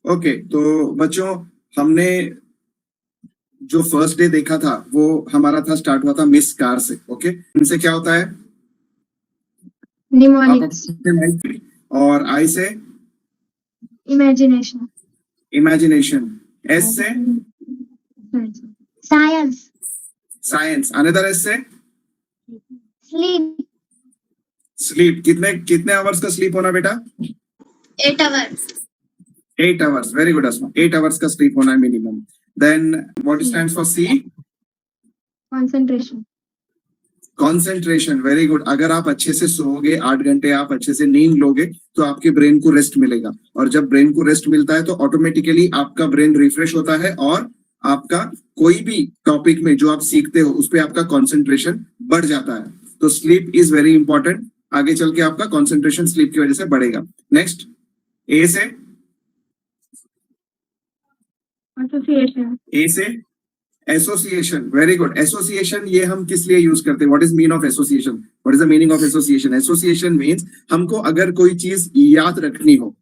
Okay, तो बच्चों हमने जो फर्स्ट डे देखा था वो हमारा था, स्टार्ट हुआ था मिस कार से। ओके, इनसे क्या होता है? निमोनिक्स, और आई से इमेजिनेशन, इमेजिनेशन, एस से साइंस, साइंस, अनदर एस से स्लीप, स्लीप। कितने कितने आवर्स का स्लीप होना बेटा? 8 hours, 8 hours, very good Asma, 8 hours का स्लीप होना है minimum. Then what stands for C? Concentration, concentration, very good. अगर आप अच्छे से सोओगे, 8 घंटे आप अच्छे से नींद लोगे तो आपके ब्रेन को रेस्ट मिलेगा, और जब ब्रेन को रेस्ट मिलता है तो ऑटोमेटिकली आपका ब्रेन रिफ्रेश होता है, और आपका कोई भी टॉपिक में जो आप सीखते हो उस पर आपका कंसंट्रेशन बढ़ जाता है। तो स्लीप इज वेरी इंपॉर्टेंट, आगे चल के आपका कंसंट्रेशन स्लीप की वजह से बढ़ेगा। नेक्स्ट, ए से एसोसिएशन, ए से एसोसिएशन, वेरी गुड। एसोसिएशन ये हम किस लिए यूज करते हैं? What is mean of association? What is the meaning of association? Association means हमको अगर कोई चीज याद रखनी हो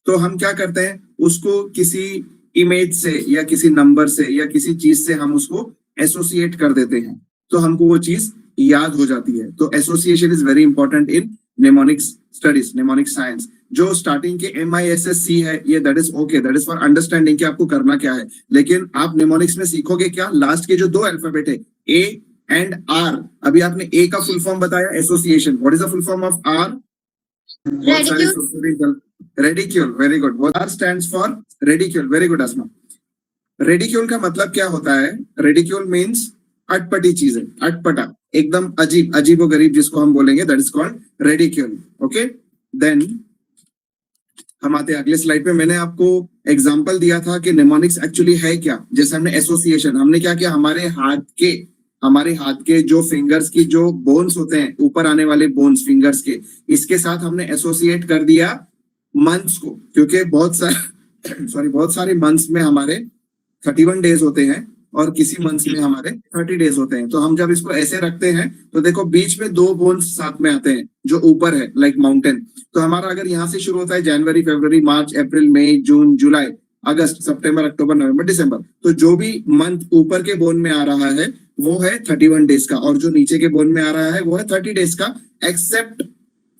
तो हम क्या करते हैं, उसको किसी इमेज से या किसी नंबर से या किसी चीज से हम उसको एसोसिएट कर देते हैं, तो हमको वो चीज याद हो जाती है। तो association is very important in mnemonics studies, mnemonic science. जो स्टार्टिंग के MISSC है ये that is okay, that is for understanding कि आपको करना क्या है। लेकिन आप निमोनिक्स में सीखोगे क्या? लास्ट के जो 2 अल्फाबेट है ए एंड आर। अभी आपने ए का फुल फॉर्म बताया association, what is the full form of R? Ridicule, very good. R stands for ridicule, very good Asma. Ridicule का मतलब क्या होता है? रेडिक्यूल मीन्स अटपटी चीजें, अटपटा, एकदम अजीब, अजीबो गरीब जिसको हम बोलेंगे, that is called ridicule. Okay, then हम आते हैं अगले स्लाइड पे। मैंने आपको एग्जांपल दिया था कि निमोनिक्स एक्चुअली है क्या। जैसे हमने एसोसिएशन, हमने क्या किया, हमारे हाथ के जो फिंगर्स की जो बोन्स होते हैं, ऊपर आने वाले बोन्स फिंगर्स के, इसके साथ हमने एसोसिएट कर दिया मंथ्स को, क्योंकि बहुत सारे मंथ्स में हमारे 31 डेज होते हैं और किसी मंथ्स में हमारे 30 डेज होते हैं। तो हम जब इसको ऐसे रखते हैं तो देखो बीच में 2 बोन्स साथ में आते हैं जो ऊपर है, लाइक माउंटेन। तो हमारा अगर यहाँ से शुरू होता है जनवरी, फरवरी, मार्च, अप्रैल, मई, जून, जुलाई, अगस्त, सितंबर, अक्टूबर, नवंबर, दिसंबर, तो जो भी मंथ ऊपर के बोन में आ रहा है वो है 31 डेज का, और जो नीचे के बोन में आ रहा है वो है 30 डेज का, एक्सेप्ट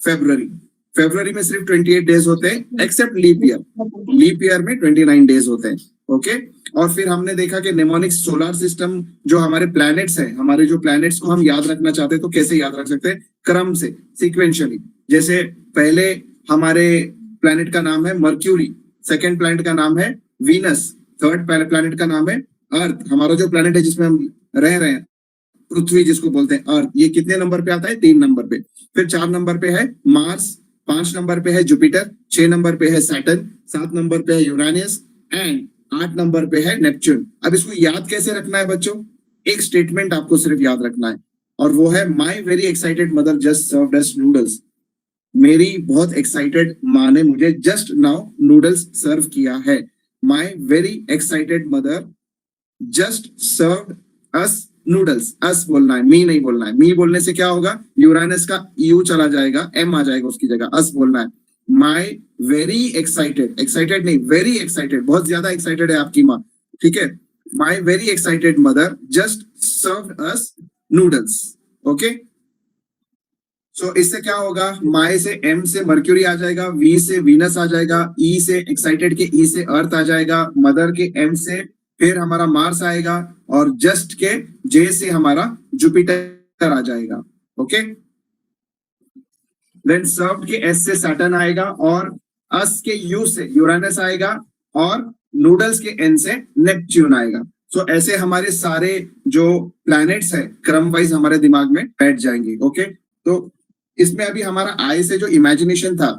फेब्रुवरी। फेब्रुवरी में सिर्फ 28 डेज होते हैं, except leap year. Leap year में 29 डेज होते हैं। ओके, और फिर हमने देखा कि निमोनिक्स सोलर सिस्टम, जो हमारे प्लैनेट्स हैं, हमारे जो प्लैनेट्स को हम याद रखना चाहते हैं तो कैसे याद रख सकते हैं? क्रम से, सिक्वेंशियली। जैसे पहले हमारे प्लैनेट का नाम है मर्क्यूरी, सेकंड प्लैनेट का नाम है वीनस, थर्ड प्लैनेट का नाम है अर्थ। हमारा जो प्लैनेट है जिसमें हम रह रहे हैं, पृथ्वी जिसको बोलते हैं अर्थ, ये कितने नंबर पे आता है? 3 नंबर पे। फिर 4 नंबर पे है मार्स, 5 नंबर पे है जुपिटर, 6 नंबर पे है सैटर्न, 7 नंबर पे है यूरेनस, एंड 8 नंबर पे है नेपच्यून। अब इसको याद कैसे रखना है बच्चों? एक स्टेटमेंट आपको सिर्फ याद रखना है, और वो है my very excited mother just served us noodles. मेरी बहुत एक्साइटेड माँ ने मुझे जस्ट नाउ नूडल्स सर्व किया है। My very excited mother just served us noodles. Us बोलना है, मी नहीं बोलना है। मी बोलने से क्या होगा? यूरेनस का यू चला जाएगा, एम आ जाएगा उसकी जगह, अस बोलना है। माई वेरी एक्साइटेड, एक्साइटेड नहीं, वेरी एक्साइटेड, बहुत ज्यादा एक्साइटेड है आपकी माँ, ठीक है। My very excited mother just served us noodles. Okay, so इससे क्या होगा? माई से एम से मर्क्यूरी आ जाएगा, वी से वीनस आ जाएगा, ई से एक्साइटेड के ई से अर्थ आ जाएगा, मदर के एम से फिर हमारा मार्स आएगा, और जस्ट के जे से हमारा जुपिटर आ जाएगा। ओके, देन सर्व्ड के एस से सैटर्न आएगा, और अस के यू से यूरेनस आएगा, और नूडल्स के एन से नेपच्यून आएगा। सो ऐसे हमारे सारे जो प्लैनेट्स है क्रम वाइज हमारे दिमाग में बैठ जाएंगे। ओके, तो इसमें अभी हमारा आई से जो इमेजिनेशन था,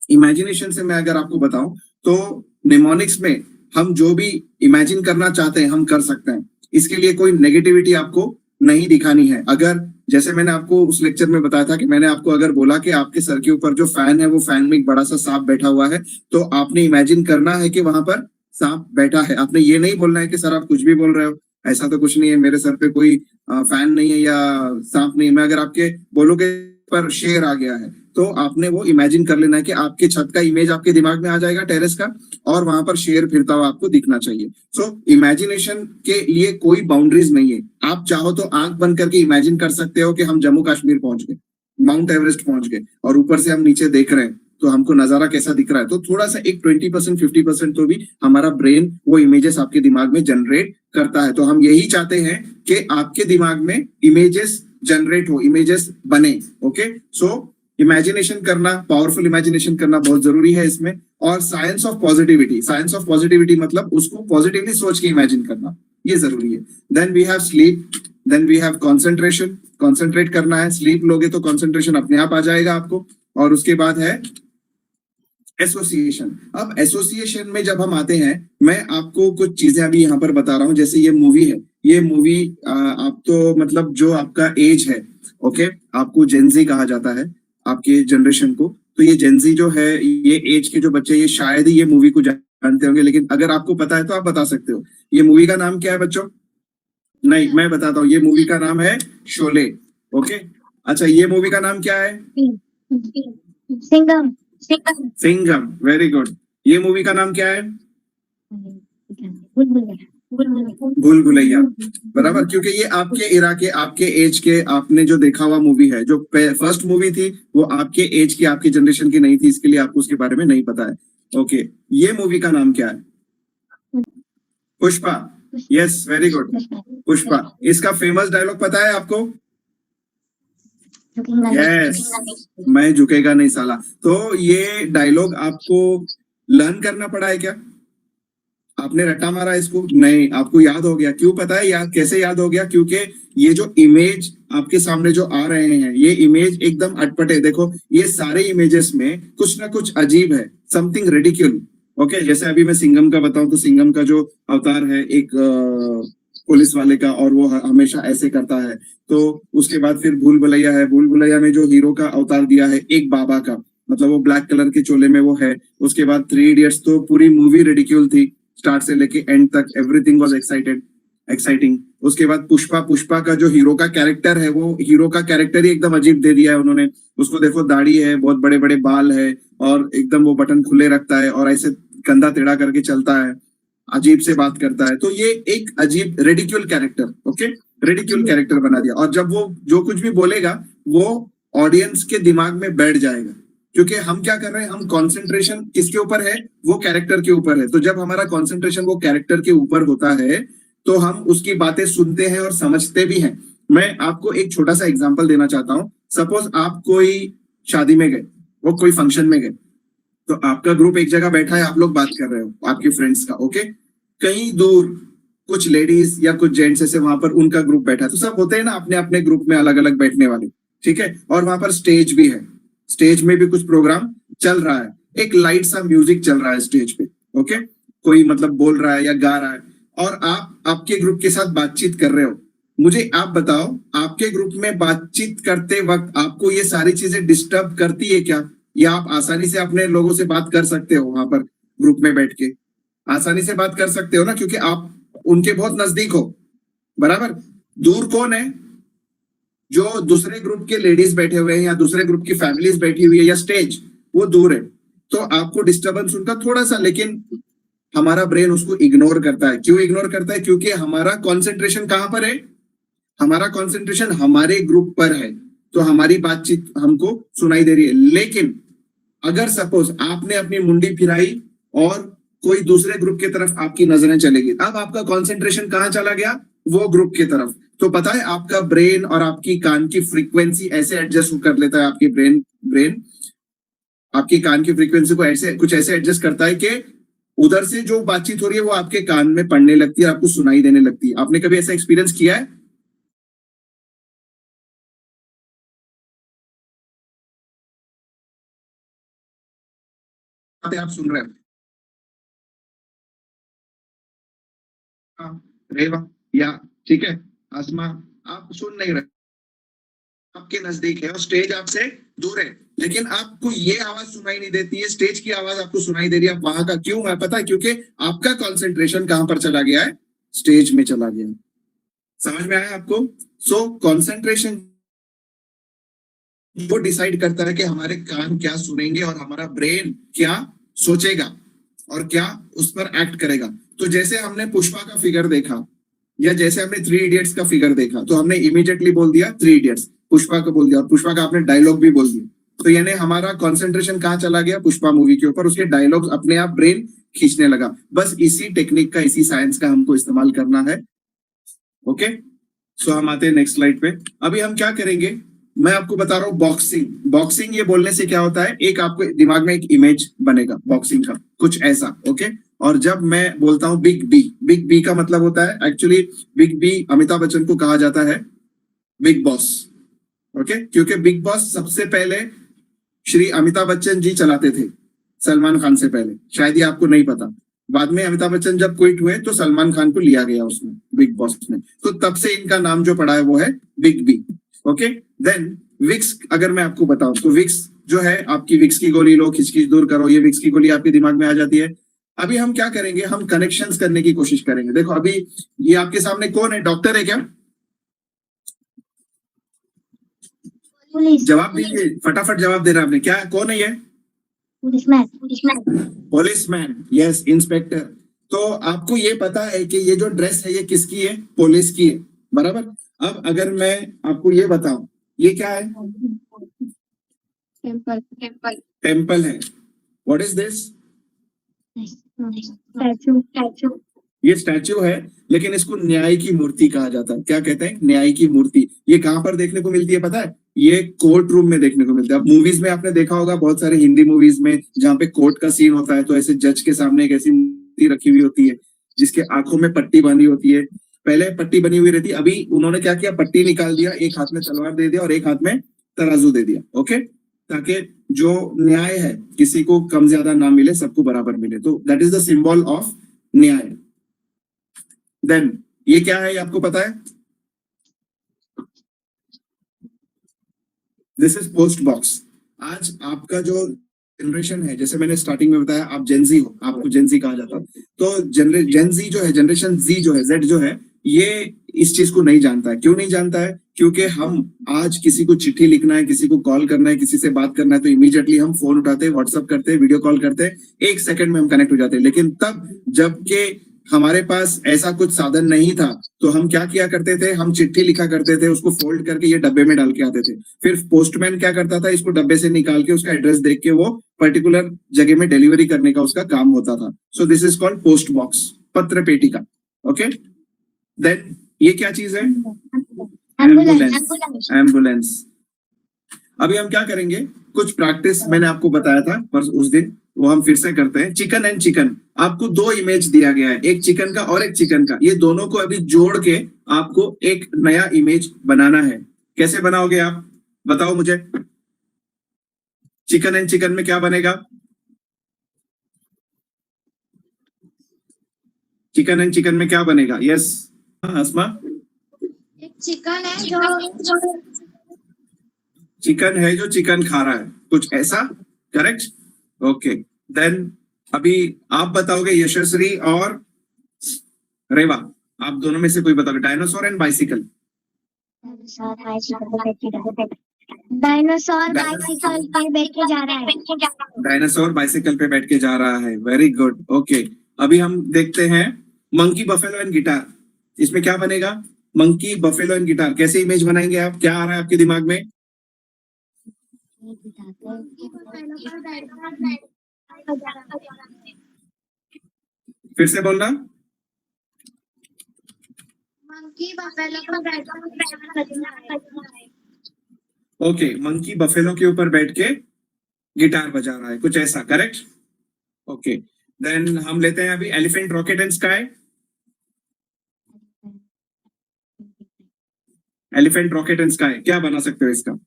इमेजिनेशन से मैं अगर आपको बताऊं तो निमोनिक्स में हम जो भी इमेजिन करना चाहते हैं हम कर सकते हैं। इसके लिए कोई नेगेटिविटी आपको नहीं दिखानी है। अगर जैसे मैंने आपको उस लेक्चर में बताया था कि मैंने आपको अगर बोला कि आपके सर के ऊपर जो फैन है वो फैन में एक बड़ा सा सांप बैठा हुआ है, तो आपने इमेजिन करना है कि वहां पर सांप बैठा है। आपने ये नहीं बोलना है कि सर आप कुछ भी बोल रहे हो, ऐसा तो कुछ नहीं है, मेरे सर पे कोई फैन नहीं है या सांप नहीं है। मैं अगर आपके बोलोगे पर शेर आ गया है तो आपने वो इमेजिन कर लेना है कि आपके छत का इमेज आपके दिमाग में आ जाएगा, टेरेस का, और वहां पर शेर फिरता हुआ आपको दिखना चाहिए। सो इमेजिनेशन के लिए कोई बाउंड्रीज नहीं है। आप चाहो तो आंख बंद करके इमेजिन कर सकते हो कि हम जम्मू कश्मीर पहुंच गए, माउंट एवरेस्ट पहुंच गए, और ऊपर से हम नीचे देख रहे हैं तो हमको नजारा कैसा दिख रहा है। तो थोड़ा सा एक 20% 50% तो भी हमारा ब्रेन वो इमेजेस आपके दिमाग में जनरेट करता है। तो हम यही चाहते हैं कि आपके दिमाग में इमेजेस जनरेट हो, इमेजेस बने। ओके, सो इमेजिनेशन करना, पावरफुल इमेजिनेशन करना बहुत जरूरी है इसमें। और science of positivity, science of positivity मतलब उसको पॉजिटिवली सोच के इमेजिन करना, ये जरूरी है। Then we have sleep, then we have concentration, concentrate करना है। स्लीप लोगे तो कंसंट्रेशन अपने आप आ जाएगा आपको। और उसके बाद है एसोसिएशन। अब एसोसिएशन में जब हम आते हैं, मैं आपको कुछ चीजें अभी यहाँ पर बता रहा हूँ। जैसे ये मूवी है, ये मूवी आप तो मतलब जो आपका एज है, ओके, आपको जेनजी कहा जाता है आपके जनरेशन को। तो ये जेनजी जो है, ये एज के जो बच्चे, ये शायद ही ये मूवी को जानते होंगे, लेकिन अगर आपको पता है तो आप बता सकते हो। ये मूवी का नाम क्या है बच्चों? नहीं, मैं बताता हूँ। ये मूवी का नाम है शोले। ओके, अच्छा, ये मूवी का नाम क्या है? सिंघम। Singham, very good. ये मूवी का नाम क्या है? भूल भुलैया, बराबर। क्योंकि ये आपके इरा के, आपके एज के, आपने जो देखा हुआ मूवी है। जो फर्स्ट मूवी थी वो आपके एज की, आपकी जनरेशन की नहीं थी, इसके लिए आपको उसके बारे में नहीं पता है। ओके, ये मूवी का नाम क्या है? Pushpa. Yes, very good, Pushpa. इसका फेमस डायलॉग पता है आपको? यस, मैं झुकेगा नहीं साला। तो ये डायलॉग आपको लर्न करना पड़ा है क्या? आपने रट्टा मारा इसको? नहीं, आपको याद हो गया। क्यों पता है याद कैसे याद हो गया? क्योंकि ये जो इमेज आपके सामने जो आ रहे हैं, ये इमेज एकदम अटपटे। देखो, ये सारे इमेजेस में कुछ ना कुछ अजीब है, समथिंग रेडिक्यूल। ओके, जैसे अभी मैं सिंघम का बताऊं तो सिंघम का जो अवतार है एक पुलिस वाले का, और वो हमेशा ऐसे करता है। तो उसके बाद फिर भूल भुलैया है। भूल भुलैया में जो हीरो का अवतार दिया है एक बाबा का, मतलब वो ब्लैक कलर के चोले में वो है। उसके बाद 3 इडियट्स, तो पूरी मूवी रेडिक्यूल थी, स्टार्ट से लेके एंड तक, एवरीथिंग वाज एक्साइटिंग। उसके बाद पुष्पा, पुष्पा का जो हीरो का कैरेक्टर है, वो हीरो का कैरेक्टर ही एकदम अजीब दे दिया है उन्होंने। उसको देखो, दाढ़ी है, बहुत बड़े बड़े बाल है, और एकदम वो बटन खुले रखता है, और ऐसे कंधा टेढ़ा करके चलता है, अजीब से बात करता है। तो ये एक अजीब ridicule character, okay, ridicule character बना दिया। और जब वो जो कुछ भी बोलेगा वो ऑडियंस के दिमाग में बैठ जाएगा। क्योंकि हम क्या कर रहे हैं, हम कंसंट्रेशन किसके ऊपर है? वो कैरेक्टर के ऊपर है। तो जब हमारा कंसंट्रेशन वो कैरेक्टर के ऊपर होता है तो हम उसकी बातें सुनते हैं और समझते भी हैं। मैं आपको एक छोटा सा एग्जांपल देना चाहता हूं। सपोज आप कोई शादी में गए, वो कोई फंक्शन में गए, तो आपका ग्रुप एक जगह बैठा है, आप लोग बात कर रहे हो आपके फ्रेंड्स का, ओके। कहीं दूर कुछ लेडीज या कुछ जेंट्स ऐसे वहां पर उनका ग्रुप बैठा है। तो सब होते हैं ना अपने अपने ग्रुप में अलग अलग बैठने वाले, ठीक है। और वहां पर स्टेज भी है, स्टेज में भी कुछ प्रोग्राम चल रहा है, एक लाइट सा म्यूजिक चल रहा है स्टेज पे, ओके। कोई मतलब बोल रहा है या गा रहा है, और आप आपके ग्रुप के साथ बातचीत कर रहे हो। मुझे आप बताओ, आपके ग्रुप में बातचीत करते वक्त आपको ये सारी चीजें डिस्टर्ब करती है क्या? या आप आसानी से अपने लोगों से बात कर सकते हो? वहां पर ग्रुप में बैठ के आसानी से बात कर सकते हो ना, क्योंकि आप उनके बहुत नजदीक हो, बराबर। दूर कौन है? जो दूसरे ग्रुप के लेडीज बैठे हुए हैं या दूसरे ग्रुप की फैमिलीज बैठी हुई है, या स्टेज, वो दूर है। तो आपको डिस्टर्बेंस उनका थोड़ा सा, लेकिन हमारा ब्रेन उसको इग्नोर करता है। क्यों इग्नोर करता है? क्योंकि हमारा कॉन्सेंट्रेशन कहां पर है? हमारा कॉन्सेंट्रेशन हमारे ग्रुप पर है, तो हमारी बातचीत हमको सुनाई दे रही है। लेकिन अगर सपोज आपने अपनी मुंडी फिराई और कोई दूसरे ग्रुप की तरफ आपकी नजरें चलेगी, अब आपका कॉन्सेंट्रेशन कहां चला गया? वो ग्रुप की तरफ। तो पता है, आपका ब्रेन और आपकी कान की फ्रीक्वेंसी ऐसे एडजस्ट कर लेता है। आपकी ब्रेन आपकी कान की फ्रीक्वेंसी को ऐसे कुछ ऐसे एडजस्ट करता है कि उधर से जो बातचीत हो रही है वो आपके कान में पड़ने लगती है, आपको सुनाई देने लगती है। आपने कभी ऐसा एक्सपीरियंस किया है? आप सुन रहे हैं? हाँ, रेवा, या ठीक है, आसमा, आप सुन नहीं रहे, आपके नजदीक है और स्टेज आपसे दूर है, लेकिन आपको ये आवाज सुनाई नहीं देती है, स्टेज की आवाज आपको सुनाई दे रही है। आप वहां का क्यों है पता है? क्योंकि आपका कंसंट्रेशन कहां पर चला गया है? स्टेज में चला गया है। समझ में आया आपको? सो कंसंट्रेशन वो डिसाइड करता है कि हमारे कान क्या सुनेंगे और हमारा ब्रेन क्या सोचेगा और क्या उस पर एक्ट करेगा। तो जैसे हमने पुष्पा का फिगर देखा या जैसे हमने थ्री इडियट्स का फिगर देखा तो हमने इमीडिएटली बोल दिया थ्री इडियट्स, पुष्पा को बोल दिया और पुष्पा का आपने डायलॉग भी बोल दिया। तो यानी हमारा कंसंट्रेशन कहाँ चला गया? पुष्पा मूवी के ऊपर, उसके डायलॉग अपने आप ब्रेन खींचने लगा। बस इसी टेक्निक का, इसी साइंस का हमको इस्तेमाल करना है। ओके, सो हम आते हैं नेक्स्ट स्लाइड पे। अभी हम क्या करेंगे, मैं आपको बता रहा हूँ बॉक्सिंग। बॉक्सिंग ये बोलने से क्या होता है, एक आपको दिमाग में एक इमेज बनेगा बॉक्सिंग का, कुछ ऐसा। ओके, और जब मैं बोलता हूँ बिग बी, बिग बी का मतलब होता है actually, big B Amitabh Bachchan को कहा जाता है बिग बॉस। ओके, क्योंकि बिग बॉस सबसे पहले श्री अमिताभ बच्चन जी चलाते थे, सलमान खान से पहले। शायद ये आपको नहीं पता। बाद में अमिताभ बच्चन जब क्विट हुए तो सलमान खान को लिया गया उसमें, बिग बॉस में। तो तब से इनका नाम जो पड़ा है वो है big B. Okay, then Vicks अगर मैं आपको बताऊं तो विक्स जो है, आपकी विक्स की गोली लो, खिचखिच दूर करो, ये विक्स की गोली आपके दिमाग में आ जाती है। अभी हम क्या करेंगे, हम कनेक्शंस करने की कोशिश करेंगे। देखो अभी ये आपके सामने कौन है, डॉक्टर है क्या? पुलिस। जवाब दीजिए, फटाफट जवाब देना आपने। क्या, कौन है ये? Policeman. Policeman. Policeman, yes, inspector. तो आपको ये पता है कि ये जो ड्रेस है ये किसकी है? पुलिस की है, बराबर। अब अगर मैं आपको ये बताऊं, ये क्या है? टेम्पल। टेम्पल। टेम्पल है। What is this? Statue. Statue. ये स्टैचू है, लेकिन इसको न्याय की मूर्ति कहा जाता है। क्या कहते हैं? न्याय की मूर्ति। ये कहां पर देखने को मिलती है पता है? ये कोर्ट रूम में देखने को मिलता है। अब मूवीज में आपने देखा होगा, बहुत सारे हिंदी मूवीज में जहाँ पे कोर्ट का सीन होता है तो ऐसे जज के सामने एक ऐसी मूर्ति रखी हुई होती है जिसके आंखों में पट्टी बांधी होती है। पहले पट्टी बनी हुई रहती, अभी उन्होंने क्या किया, पट्टी निकाल दिया, एक हाथ में तलवार दे दिया और एक हाथ में तराजू दे दिया। ओके, ताकि जो न्याय है किसी को कम ज्यादा ना मिले, सबको बराबर मिले। तो that is the symbol of न्याय। देन ये क्या है, ये आपको पता है? This is post box. आज आपका जो जनरेशन है, जैसे मैंने स्टार्टिंग में बताया, आप जेनजी हो, आपको जेनजी कहा जाता है। तो जेनजी जो है, जनरेशन जी जो है, जेड जो है, ये इस चीज को नहीं जानता है। क्यों नहीं जानता है? क्योंकि हम आज किसी को चिट्ठी लिखना है, किसी को कॉल करना है, किसी से बात करना है, तो इमीडिएटली हम फोन उठाते हैं, व्हाट्सअप करते हैं, वीडियो कॉल करते हैं, एक सेकंड में हम कनेक्ट हो जाते हैं। लेकिन तब जबकि हमारे पास ऐसा कुछ साधन नहीं था, तो हम क्या किया करते थे, हम चिट्ठी लिखा करते थे, उसको फोल्ड करके ये डब्बे में डाल के आते थे। फिर पोस्टमैन क्या करता था, इसको डब्बे से निकाल के उसका एड्रेस देख के वो पर्टिकुलर जगह में डिलीवरी करने का उसका काम होता था। So this is called post box, पत्र पेटी का। ओके, देन ये क्या चीज है? एम्बुलेंस। एम्बुलेंस। अभी हम क्या करेंगे, कुछ प्रैक्टिस मैंने आपको बताया था पर उस दिन, वो हम फिर से करते हैं। चिकन एंड चिकन, आपको दो इमेज दिया गया है, एक चिकन का और एक चिकन का। ये दोनों को अभी जोड़ के आपको एक नया इमेज बनाना है। कैसे बनाओगे आप, बताओ मुझे। चिकन एंड चिकन में क्या बनेगा? चिकन एंड चिकन में क्या बनेगा? यस, अस्मा। एक चिकन है जो चिकन है जो चिकन खा रहा है, कुछ ऐसा, करेक्ट? ओके, देन अभी आप बताओगे, यशस्वी और रेवा, आप दोनों में से कोई बताओगे। Dinosaur and bicycle. Dinosaur bicycle पर बैठ के जा रहा है। डायनासोर बाइसिकल पे बैठ के जा रहा है, वेरी गुड। ओके, अभी हम देखते हैं मंकी बफेलो एंड गिटार। इसमें क्या बनेगा? Monkey buffalo and guitar. कैसे इमेज बनाएंगे आप, क्या आ रहा है आपके दिमाग में? फिर से बोलना। मंकी बफेलो पर ओके, मंकी बफेलो के ऊपर बैठ के गिटार बजा रहा है, कुछ ऐसा, करेक्ट? ओके, देन हम लेते हैं अभी elephant, rocket and sky. Elephant, rocket and sky, क्या बना सकते हो इसका?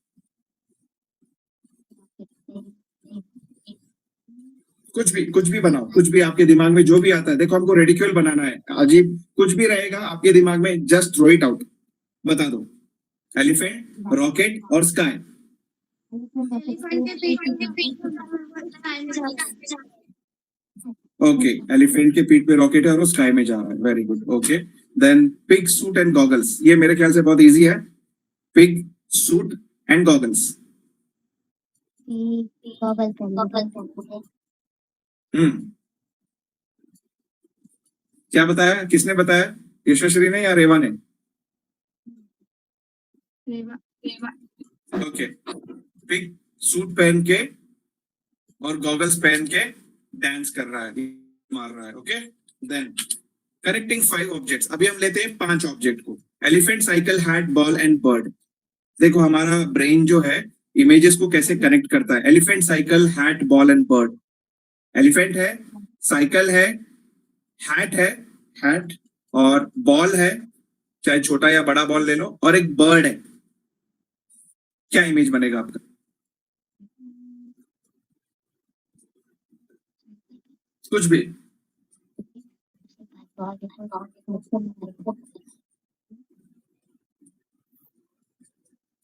कुछ भी बनाओ, कुछ भी आपके दिमाग में जो भी आता है। देखो हमको रेडिक्यूल बनाना है, अजीब कुछ भी रहेगा आपके दिमाग में, जस्ट थ्रो इट आउट, बता दो। एलिफेंट, रॉकेट और स्काई। ओके, एलिफेंट के पीठ पे रॉकेट है और वो स्काई में जा रहा है, very good. Okay, then pig suit and goggles, ये मेरे ख्याल से बहुत इजी है, पिग सूट एंड गॉगल्स। क्या बताया, किसने बताया, यशस्वी ने या रेवा ने? ओके, पिग सूट पहन के और गॉगल्स पहन के डांस कर रहा है, मार रहा है। ओके, देन कनेक्टिंग 5 ऑब्जेक्ट्स, अभी हम लेते हैं 5 ऑब्जेक्ट को। Elephant, cycle, hat, ball and bird. देखो हमारा ब्रेन जो है इमेजेस को कैसे कनेक्ट करता है। Elephant, cycle, hat, ball and bird. Elephant है, साइकिल है, हैट और बॉल है, चाहे छोटा या बड़ा बॉल ले लो, और एक बर्ड है। क्या इमेज बनेगा आपका? कुछ भी,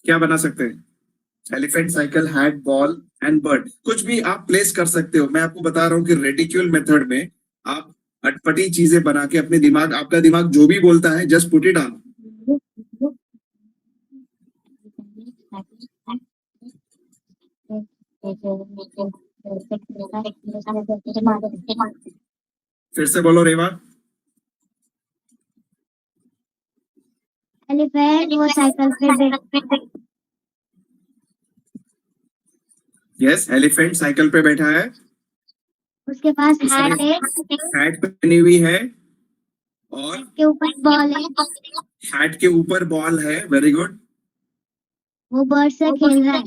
क्या बना सकते हैं? Elephant, cycle, hat, ball and bird, कुछ भी आप प्लेस कर सकते हो। मैं आपको बता रहा हूँ कि रेडिक्यूल मेथड में आप अटपटी चीजें बना के अपने दिमाग, आपका दिमाग जो भी बोलता है जस्ट पुट इट ऑन। फिर से बोलो रेवा। एलिफेंट वो साइकिल पे यस, एलिफेंट साइकिल पे बैठा है, उसके पास हैट है, हैट पहनी हुई है और के ऊपर बॉल है, हैट के ऊपर बॉल है। वेरी गुड, वो बर्ड से खेल रहा है।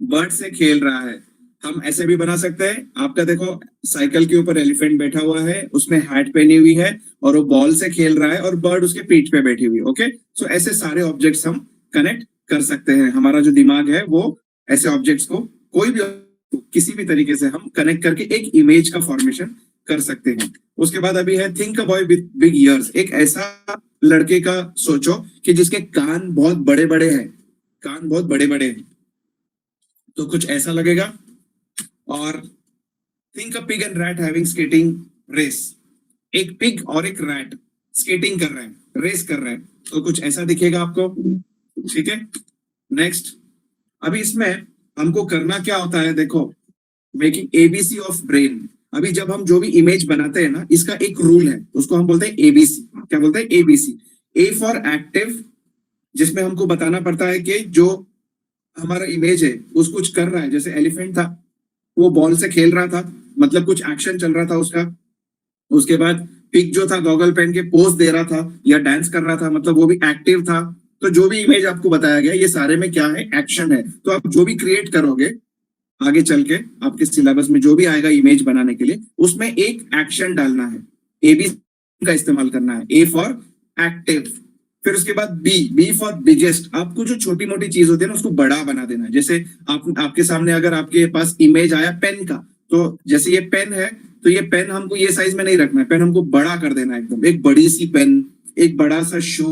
बर्ड से खेल रहा है। हम ऐसे भी बना सकते हैं, आपका देखो साइकिल के ऊपर एलिफेंट बैठा हुआ है, उसने हैट पहनी हुई है और वो बॉल से खेल रहा है और बर्ड उसके पीठ पे बैठी हुई है। ओके, सो ऐसे सारे ऑब्जेक्ट्स हम कनेक्ट कर सकते हैं। हमारा जो दिमाग है वो ऐसे ऑब्जेक्ट्स को कोई भी किसी भी तरीके से हम कनेक्ट करके एक इमेज का फॉर्मेशन कर सकते हैं। उसके बाद अभी है think a boy with big years. एक ऐसा लड़के का सोचो कि जिसके कान बहुत बड़े बड़े हैं, कान बहुत बड़े बड़े हैं, तो कुछ ऐसा लगेगा। और think a pig and rat having skating race, एक पिग और एक रैट स्केटिंग कर रहे हैं, रेस कर रहे हैं, तो कुछ ऐसा दिखेगा आपको। ठीक है, नेक्स्ट, अभी इसमें हमको करना क्या होता है, देखो मेकिंग एबीसी ऑफ ब्रेन। अभी जब हम जो भी इमेज बनाते हैं ना, इसका एक रूल है, उसको हम बोलते हैं एबीसी। क्या बोलते हैं? एबीसी। ए फॉर एक्टिव, जिसमें हमको बताना पड़ता है कि जो हमारा इमेज है उस कुछ कर रहा है, जैसे एलिफेंट था वो बॉल से खेल रहा था, मतलब कुछ एक्शन चल रहा था उसका। उसके बाद पिग जो था गॉगल पहन के पोज दे रहा था या डांस कर रहा था, मतलब वो भी एक्टिव था। तो जो भी इमेज आपको बताया गया ये सारे में क्या है? एक्शन है। तो आप जो भी क्रिएट करोगे आगे चल के आपके सिलेबस में जो भी आएगा इमेज बनाने के लिए, उसमें एक एक्शन डालना है, एबी का इस्तेमाल करना है। ए फॉर एक्टिव, फिर उसके बाद बी फॉर बिगेस्ट। आपको जो छोटी मोटी चीज होती है ना उसको बड़ा बना देना है। जैसे आपके सामने अगर आपके पास इमेज आया पेन का, तो जैसे ये पेन है तो ये पेन हमको ये साइज में नहीं रखना है, पेन हमको बड़ा कर देना है एकदम। एक बड़ी सी पेन, एक बड़ा सा शू,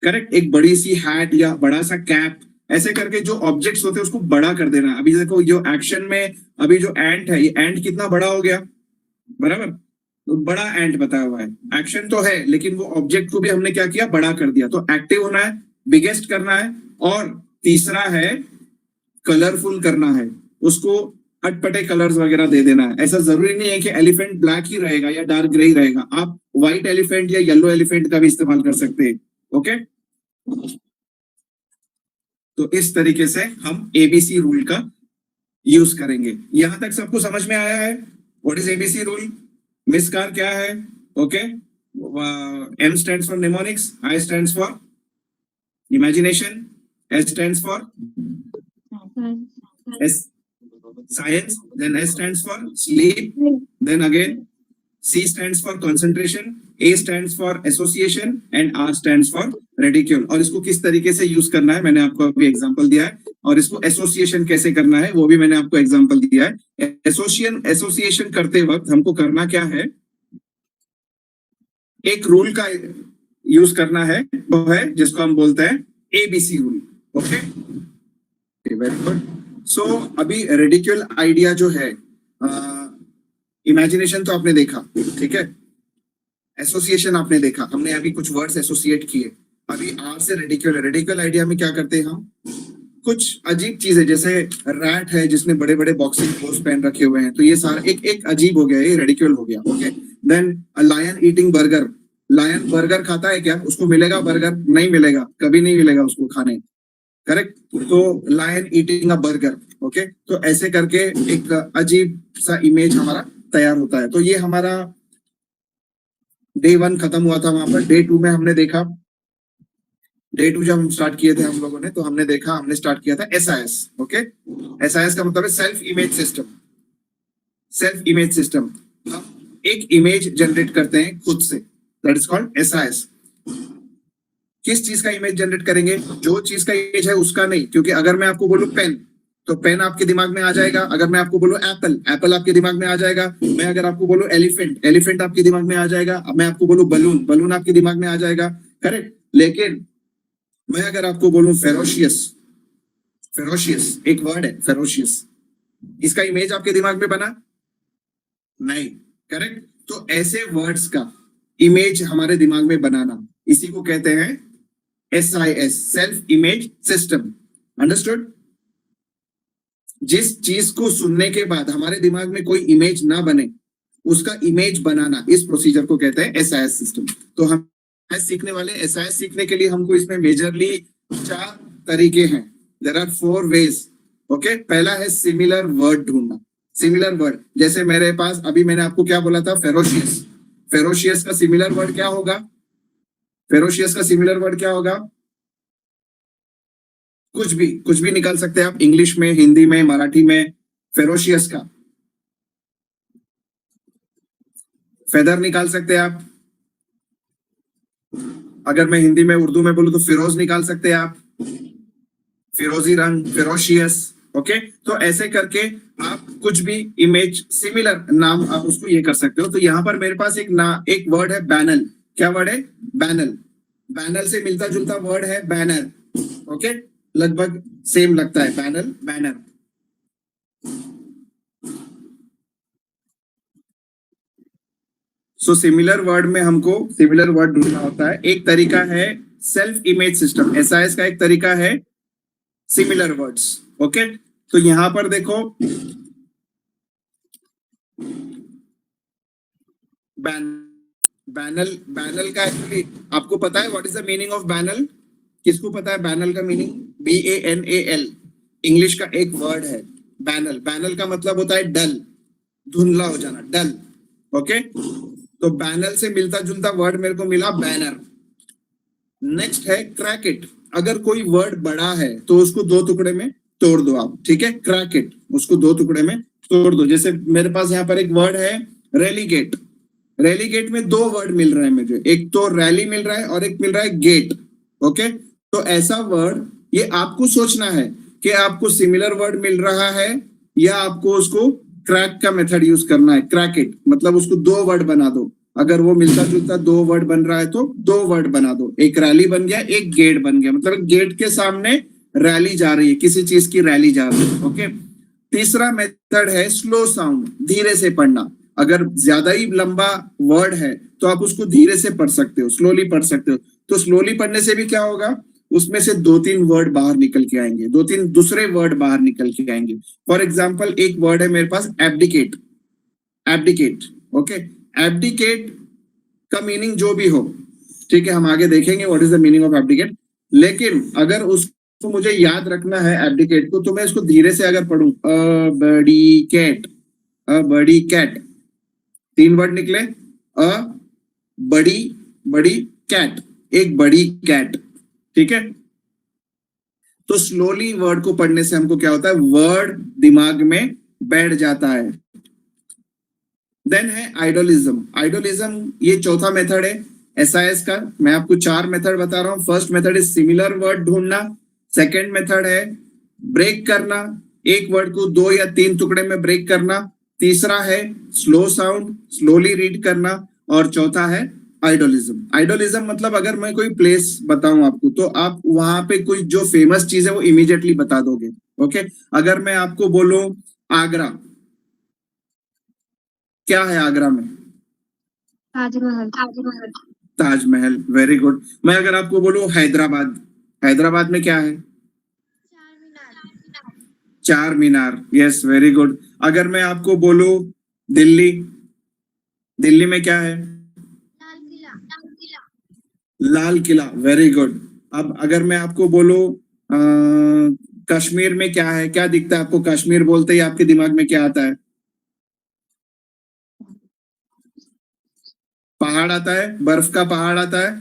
करेक्ट, एक बड़ी सी हैट या बड़ा सा कैप, ऐसे करके जो ऑब्जेक्ट्स होते हैं उसको बड़ा कर देना। अभी देखो जो एक्शन में अभी जो एंट है, ये एंट कितना बड़ा हो गया, बराबर, तो बड़ा एंट बताया हुआ है। एक्शन तो है लेकिन वो ऑब्जेक्ट को भी हमने क्या किया? बड़ा कर दिया। तो एक्टिव होना है, बिगेस्ट करना है, और तीसरा है कलरफुल करना है, उसको अटपटे कलर्स वगैरह दे देना है। ऐसा जरूरी नहीं है कि एलिफेंट ब्लैक ही रहेगा या डार्क ग्रे ही रहेगा, आप व्हाइट एलिफेंट या येलो एलिफेंट का भी इस्तेमाल कर सकते हैं। ओके, तो इस तरीके से हम एबीसी रूल का यूज करेंगे। यहां तक सबको समझ में आया है? What is ABC rule? MISCAR क्या है? Okay, M stands for mnemonics, I stands for imagination, S stands for science, then S stands for sleep, then again C stands for concentration, A stands for association and R stands for ridicule। और इसको किस तरीके से use करना है मैंने आपको अभी एग्जांपल दिया है, और इसको एसोसिएशन कैसे करना है वो भी मैंने आपको एग्जांपल दिया है। एसोसिएशन करते वक्त हमको करना क्या है? एक रूल का यूज करना है, वो है जिसको हम बोलते हैं ABC rule. Okay, very good. So अभी रेडिक्यूल आइडिया जो है, इमेजिनेशन तो आपने देखा, ठीक है, एसोसिएशन आपने देखा, हमने अभी कुछ वर्ड्स एसोसिएट किए। अभी आर से रेडिक्यूल है। रेडिक्यूल आइडिया में क्या करते हैं हम, कुछ अजीब चीजें, जैसे रैट है जिसने बड़े बड़े बॉक्सिंग क्लोथ्स पहन रखे हुए हैं, तो ये सारा एक एक अजीब हो गया, ये रेडिक्यूल हो गया। Okay, then lion eating burger. Lion burger खाता है क्या? उसको मिलेगा बर्गर? नहीं मिलेगा, कभी नहीं मिलेगा उसको खाने। करेक्ट? तो lion eating a burger. Okay, तो ऐसे करके एक अजीब सा इमेज हमारा तैयार होता है। तो ये हमारा डे 1 खत्म हुआ था। वहां पर डे 2 में हमने देखा, डे 2 जब हम स्टार्ट किए थे हम लोगों ने, तो हमने देखा, हमने स्टार्ट किया था एसआईएस। ओके, एसआईएस का मतलब है self image system. Self image system, हम एक इमेज जनरेट करते हैं खुद से, दैट इज कॉल्ड एसआईएस। किस चीज का इमेज जनरेट करेंगे? जो चीज का इमेज है उसका नहीं, क्योंकि अगर मैं आपको बोलूं पेन, तो पेन आपके दिमाग में आ जाएगा। अगर मैं आपको बोलूं एप्पल, एप्पल आपके दिमाग में आ जाएगा। मैं अगर आपको बोलूं एलिफेंट, एलिफेंट आपके दिमाग में आ जाएगा। मैं आपको बोलूं बलून, बलून आपके दिमाग में आ जाएगा। करेक्ट? लेकिन मैं अगर आपको बोलूं फेरोशियस, फेरोशियस एक वर्ड है फेरोशियस, इसका इमेज आपके दिमाग में बना? नहीं। करेक्ट? तो ऐसे वर्ड्स का इमेज हमारे दिमाग में बनाना, इसी को कहते हैं SIS, self image system. Understood? जिस चीज को सुनने के बाद हमारे दिमाग में कोई इमेज ना बने, उसका इमेज बनाना, इस प्रोसीजर को कहते हैं एसआईएस सिस्टम। तो हम सीखने वाले, एसआईएस सीखने के लिए हमको इसमें मेजरली 4 तरीके हैं। There are 4 veg. ओके, पहला है सिमिलर वर्ड ढूंढना। सिमिलर वर्ड, जैसे मेरे पास अभी मैंने आपको क्या बोला था, फेरोशियस। फेरोशियस का सिमिलर वर्ड क्या होगा? फेरोशियस का सिमिलर वर्ड क्या होगा? कुछ भी निकाल सकते हैं आप, इंग्लिश में, हिंदी में, मराठी में। फेरोशियस का फेदर निकाल सकते हैं आप। अगर मैं हिंदी में, उर्दू में बोलूं तो फिरोज निकाल सकते हैं आप, फिरोजी रंग, फेरोशियस। ओके, तो ऐसे करके आप कुछ भी इमेज, सिमिलर नाम आप उसको ये कर सकते हो। तो यहाँ पर मेरे पास एक वर्ड है बैनल। क्या वर्ड है? बैनल। बैनल से मिलता जुलता वर्ड है बैनर। ओके, लगभग सेम लगता है, banal, banner. So similar word में हमको सिमिलर वर्ड ढूंढना होता है। एक तरीका है सेल्फ इमेज सिस्टम, एसआईएस का एक तरीका है सिमिलर वर्ड्स। ओके, तो यहां पर देखो, बैनल, बैनल का एक्चुअली आपको पता है what is the meaning of banal? किसको पता है बैनल का मीनिंग? BANAL, इंग्लिश का एक वर्ड है बैनल। बैनल का मतलब होता है डल, धुंधला हो जाना, डल। ओके, तो बैनल से मिलता जुलता वर्ड मेरे को मिला बैनर। नेक्स्ट है क्रैकेट। अगर कोई वर्ड बड़ा है तो उसको 2 टुकड़े में तोड़ दो आप, ठीक है? क्रैकेट, उसको 2 टुकड़े में तोड़ दो। जैसे मेरे पास यहाँ पर एक वर्ड है रेलीगेट। रेलीगेट में 2 वर्ड मिल रहे हैं मुझे, एक तो रैली मिल रहा है और एक मिल रहा है गेट। ओके, तो ऐसा वर्ड, ये आपको सोचना है कि आपको सिमिलर वर्ड मिल रहा है या आपको उसको क्रैक का मेथड यूज करना है। क्रैकेट मतलब उसको 2 वर्ड बना दो। अगर वो मिलता जुलता 2 वर्ड बन रहा है तो 2 वर्ड बना दो। एक रैली बन गया, एक गेट बन गया। मतलब गेट के सामने रैली जा रही है, किसी चीज की रैली जा रही है। ओके, तीसरा मेथड है स्लो साउंड, धीरे से पढ़ना। अगर ज्यादा ही लंबा वर्ड है तो आप उसको धीरे से पढ़ सकते हो, स्लोली पढ़ सकते हो। तो स्लोली पढ़ने से भी क्या होगा, उसमें से 2-3 वर्ड बाहर निकल के आएंगे, 2-3 दूसरे वर्ड बाहर निकल के आएंगे। फॉर एग्जाम्पल, एक वर्ड है मेरे पास एब्डिकेट। एब्डिकेट, ओके, एब्डिकेट का मीनिंग जो भी हो, ठीक है, हम आगे देखेंगे what is the meaning of abdicate. लेकिन अगर उसको मुझे याद रखना है एब्डिकेट को, तो मैं इसको धीरे से अगर पढ़ूं, अ बड़ी कैट, अ बड़ी कैट, 3 वर्ड निकले, अ बड़ी, बड़ी कैट, एक बड़ी कैट, ठीक है? तो स्लोली वर्ड को पढ़ने से हमको क्या होता है, वर्ड दिमाग में बैठ जाता है। देन है आइडोलिज्म। आइडोलिज्म ये चौथा मेथड है एसआईएस का। मैं आपको 4 मेथड बता रहा हूं। फर्स्ट मेथड है सिमिलर वर्ड ढूंढना। सेकेंड मेथड है ब्रेक करना, एक वर्ड को 2 या 3 टुकड़े में ब्रेक करना। तीसरा है स्लो साउंड, स्लोली रीड करना। और चौथा है आइडोलिज्म। आइडोलिज्म मतलब अगर मैं कोई प्लेस बताऊं आपको, तो आप वहां पे कोई जो फेमस चीज है वो इमीडिएटली बता दोगे। ओके, अगर मैं आपको बोलूं आगरा, क्या है आगरा में? Taj Mahal Taj Mahal, very good. मैं अगर आपको बोलूं हैदराबाद, हैदराबाद में क्या है? चार मीनार, यस वेरी गुड। अगर मैं आपको बोलूं दिल्ली, दिल्ली में क्या है? Lal Qila, very good. अब अगर मैं आपको बोलूं कश्मीर में क्या है? क्या दिखता है आपको? कश्मीर बोलते ही आपके दिमाग में क्या आता है? पहाड़ आता है, बर्फ का पहाड़ आता है,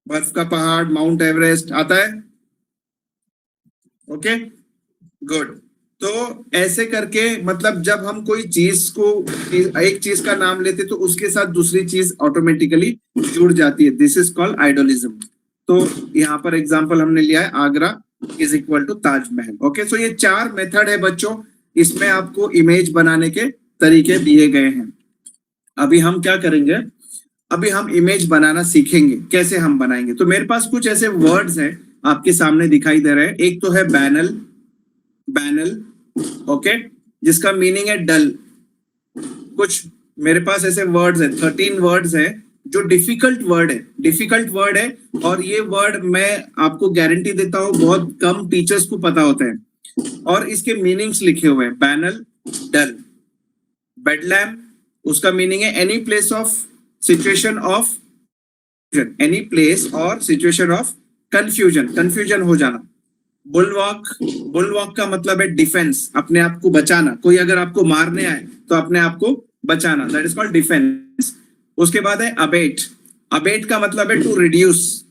बर्फ का पहाड़, माउंट एवरेस्ट आता है। Okay, good. तो ऐसे करके मतलब जब हम कोई चीज को, एक चीज का नाम लेते तो उसके साथ दूसरी चीज ऑटोमेटिकली जुड़ जाती है। This is called idolism. तो यहाँ पर एग्जांपल हमने लिया है Agra is equal to Taj Mahal. Okay, so ये चार मेथड है बच्चों, इसमें आपको इमेज बनाने के तरीके दिए गए हैं। अभी हम क्या करेंगे, अभी हम इमेज बनाना सीखेंगे। कैसे हम बनाएंगे? तो मेरे पास कुछ ऐसे वर्ड्स हैं आपके सामने दिखाई दे रहे हैं। एक तो है बैनल, बैनल, ओके, जिसका मीनिंग है डल। कुछ मेरे पास ऐसे वर्ड्स है, 13 वर्ड्स है जो डिफिकल्ट वर्ड है, डिफिकल्ट वर्ड है। और ये वर्ड मैं आपको गारंटी देता हूं बहुत कम टीचर्स को पता होता है। और इसके मीनिंग्स लिखे हुए हैं, बैनल, डल। बेडलैम, उसका मीनिंग है any place of situation of, any place और सिचुएशन ऑफ कंफ्यूजन, कंफ्यूजन हो जाना। बुलवॉक, बुलवॉक का मतलब है डिफेंस, अपने आप को बचाना। कोई अगर आपको मारने आए तो अपने आप को बचाना, दैट इज कॉल्ड डिफेंस। उसके बाद है अबेट, अबेट का मतलब है टू रिड्यूस,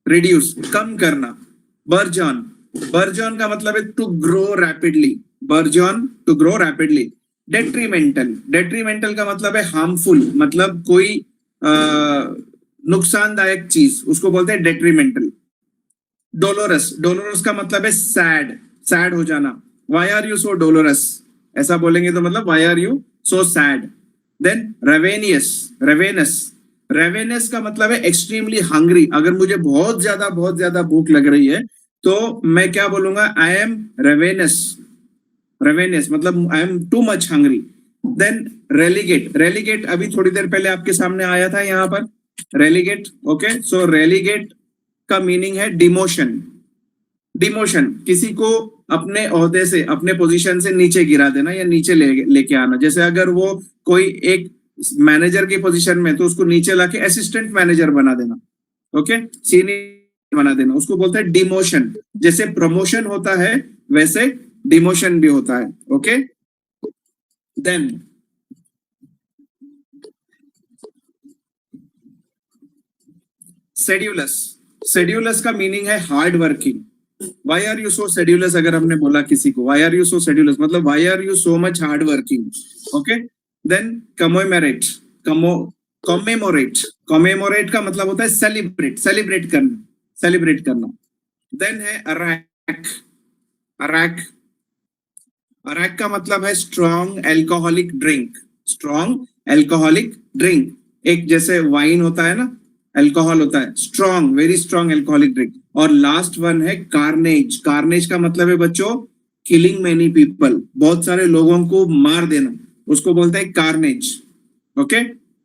रिड्यूस कम करना। बर्जॉन, बर्जॉन का मतलब है to grow rapidly, burgeon to grow rapidly. Detrimental, detrimental का मतलब है हार्मफुल, मतलब कोई नुकसानदायक चीज, उसको बोलते हैं डेट्रीमेंटल। डोलोरस, डोलोरस का मतलब है सैड, सैड हो जाना। Why are you so dolorous, ऐसा बोलेंगे तो मतलब why are you so sad. Then ravenous, ravenous, ravenous का मतलब है एक्सट्रीमली हंग्री। अगर मुझे बहुत ज्यादा भूख लग रही है तो मैं क्या बोलूंगा? आई एम रेवेनस, रेवेनियस मतलब I am too much hungry. Then relegate, relegate अभी थोड़ी देर पहले आपके सामने आया था यहाँ पर, रेलीगेट। ओके, सो रेलीगेट का मीनिंग है डिमोशन, डिमोशन किसी को अपने ओहदे से, अपने पोजीशन से नीचे गिरा देना या नीचे लेके आना। जैसे अगर वो कोई एक मैनेजर की पोजीशन में तो उसको नीचे लाके असिस्टेंट मैनेजर बना देना, ओके, सीनियर बना देना, उसको बोलते हैं डिमोशन। जैसे प्रमोशन होता है वैसे डिमोशन भी होता है। ओके, देन शेड्यूलस, शेड्यूलस का मीनिंग है hard working. Why are you so sedulous, अगर हमने बोला किसी को why are you so sedulous मतलब why are you so much hard working. Okay, then commemorate, commemorate, commemorate का मतलब होता है सेलिब्रेट, सेलिब्रेट करना, सेलिब्रेट करना। देन है अरैक, अरैक, अरैक का मतलब है strong alcoholic drink, strong alcoholic drink. एक जैसे वाइन होता है ना, अल्कोहल होता है, strong, very strong alcoholic drink. और लास्ट वन है कार्नेज, कार्नेज का मतलब है बच्चों किलिंग मेनी पीपल, बहुत सारे लोगों को मार देना, उसको बोलते हैं कार्नेज। ओके,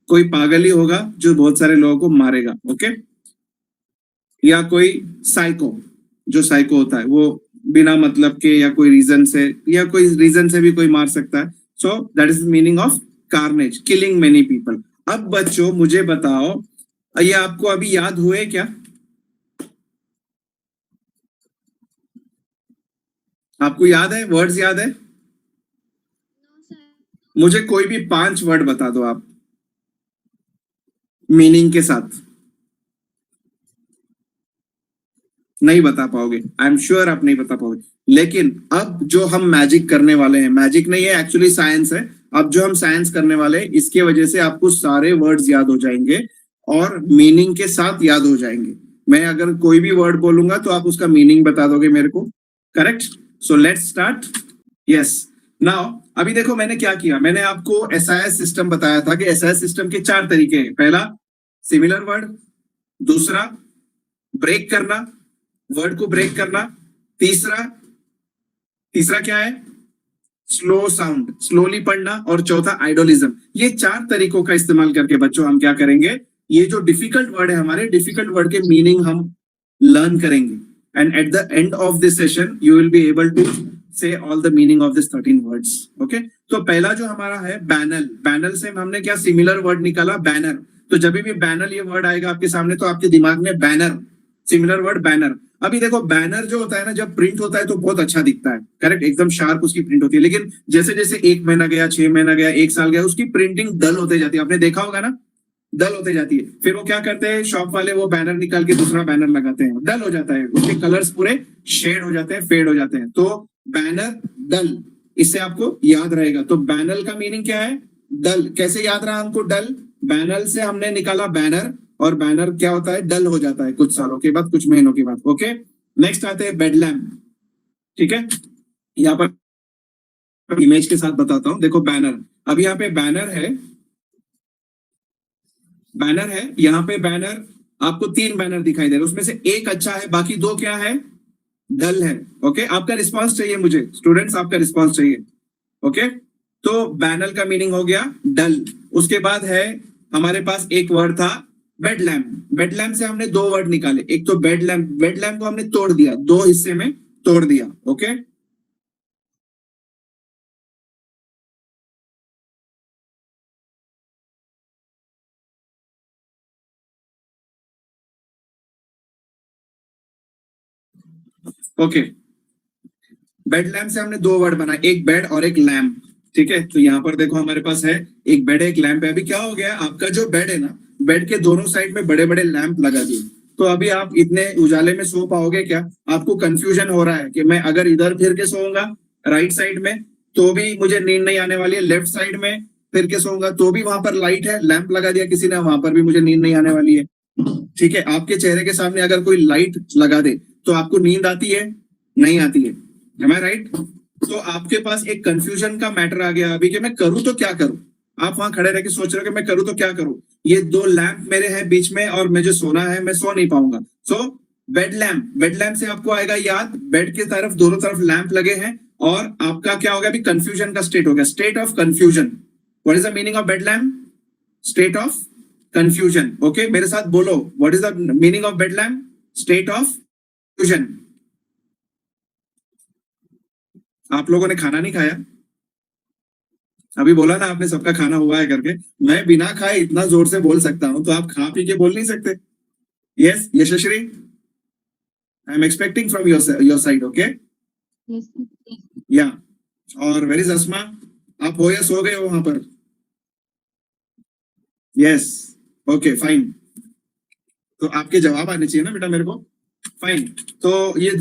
कोई पागल ही होगा जो बहुत सारे लोगों को मारेगा। ओके, या कोई साइको, जो साइको होता है वो बिना मतलब के या कोई रीजन से, या कोई रीजन से भी कोई मार सकता है। सो that is the meaning of carnage, killing many people. अब बच्चों मुझे बताओ, ये आपको अभी याद हुए क्या? आपको याद है, वर्ड्स याद है? मुझे कोई भी 5 वर्ड बता दो आप मीनिंग के साथ। नहीं बता पाओगे, आई एम श्योर आप नहीं बता पाओगे। लेकिन अब जो हम मैजिक करने वाले हैं, मैजिक नहीं है एक्चुअली साइंस है, अब जो हम साइंस करने वाले हैं इसके वजह से आपको सारे वर्ड्स याद हो जाएंगे और मीनिंग के साथ याद हो जाएंगे। मैं अगर कोई भी वर्ड बोलूंगा तो आप उसका मीनिंग बता दोगे मेरे को, correct? So let's start. Yes, now अभी देखो मैंने क्या किया, मैंने आपको एसआईएस सिस्टम बताया था कि एसआईएस सिस्टम के 4 तरीके हैं। पहला सिमिलर वर्ड, दूसरा ब्रेक करना, वर्ड को ब्रेक करना, तीसरा, तीसरा क्या है? स्लो साउंड, स्लोली पढ़ना, और चौथा आइडोलिज्म। ये 4 तरीकों का इस्तेमाल करके बच्चों हम क्या करेंगे, ये जो डिफिकल्ट वर्ड है हमारे, डिफिकल्ट वर्ड के मीनिंग हम लर्न करेंगे। And at the end of this session you will be able to say all the meaning of this 13 words. Okay, तो पहला जो हमारा है बैनल, बैनल से हमने क्या सिमिलर वर्ड निकाला, बैनर। तो जब भी बैनल ये वर्ड आएगा आपके सामने तो आपके दिमाग में बैनर, सिमिलर वर्ड बैनर। अभी देखो बैनर जो होता है ना, जब प्रिंट होता है तो बहुत अच्छा दिखता है, करेक्ट, एकदम शार्प उसकी प्रिंट होती है। लेकिन जैसे जैसे 1 महीना गया, 6 महीना गया, 1 साल गया, उसकी प्रिंटिंग डल होते जाती है। आपने देखा होगा ना, डल होते जाती है। फिर वो क्या करते हैं, शॉप वाले वो बैनर निकाल के दूसरा बैनर लगाते हैं, डल हो जाता है, उसके कलर्स पूरे शेड हो जाते हैं, फेड हो जाते हैं। तो बैनर डल, इससे आपको याद रहेगा। तो बैनल का मीनिंग क्या है, डल। कैसे याद रहा हमको डल, बैनल से हमने निकाला बैनर, और बैनर क्या होता है, डल हो जाता है कुछ सालों के बाद, कुछ महीनों के बाद। ओके, नेक्स्ट आते हैं बेडलैम्प। ठीक है, यहाँ पर इमेज के साथ बताता हूं, देखो बैनर, अब यहाँ पे बैनर है, बैनर है यहाँ पे, बैनर आपको 3 बैनर दिखाई दे रहे हैं, उसमें से एक अच्छा है, बाकी 2 क्या है, डल है। ओके, आपका रिस्पांस चाहिए मुझे स्टूडेंट्स, आपका रिस्पांस चाहिए। ओके, तो बैनर का मीनिंग हो गया डल। उसके बाद है हमारे पास एक वर्ड था बेड लैम्प। बेड लैम्प से हमने 2 वर्ड निकाले, एक तो बेड लैम्प, बेड लैम्प को हमने तोड़ दिया, 2 हिस्से में तोड़ दिया। ओके, ओके, बेड लैम्प से हमने 2 वर्ड बनाए, एक बेड और एक लैम्प। ठीक है, तो यहाँ पर देखो हमारे पास है एक बेड है, एक लैम्प है। अभी क्या हो गया, आपका जो बेड है ना, बेड के दोनों साइड में बड़े बड़े लैंप लगा दिए, तो अभी आप इतने उजाले में सो पाओगे क्या, आपको कंफ्यूजन हो रहा है कि मैं अगर इधर फिर के सोऊंगा राइट साइड में तो भी मुझे नींद नहीं आने वाली है, लेफ्ट साइड में फिर के सोऊंगा तो भी वहां पर लाइट है, लैंप लगा दिया किसी ने, वहां पर भी मुझे नींद नहीं आने वाली है। ठीक है, आपके चेहरे के सामने अगर कोई लाइट लगा दे तो आपको नींद आती है, नहीं आती है, am I right? तो आपके पास एक कंफ्यूजन का मैटर आ गया अभी कि मैं करूं तो क्या करूं। आप वहां खड़े रह के सोच रहे हो कि मैं करूं तो क्या करूं, ये 2 लैंप मेरे हैं बीच में और मुझे सोना है, मैं सो नहीं पाऊंगा। सो बेड लैंप, बेड लैंप से आपको आएगा याद, बेड के तरफ दोनों तरफ लैंप लगे हैं, और आपका क्या हो गया, अभी कंफ्यूजन का स्टेट हो गया, state of confusion. What is the meaning of bed lamp, state of confusion. Okay, मेरे साथ बोलो, what is the meaning of bed lamp, state of confusion. आप लोगों ने खाना नहीं खाया, अभी बोला ना आपने सबका खाना हुआ है करके, मैं बिना खाए इतना जोर से बोल सकता हूं, तो आप खा पी के बोल नहीं सकते। Yes Yashashri, I am expecting from your side. Okay, या, और वेर इज अस्मा, आप हो या सो गए हो वहां पर? यस, ओके फाइन, तो आपके जवाब आने चाहिए ना बेटा मेरे को। फाइन, तो ये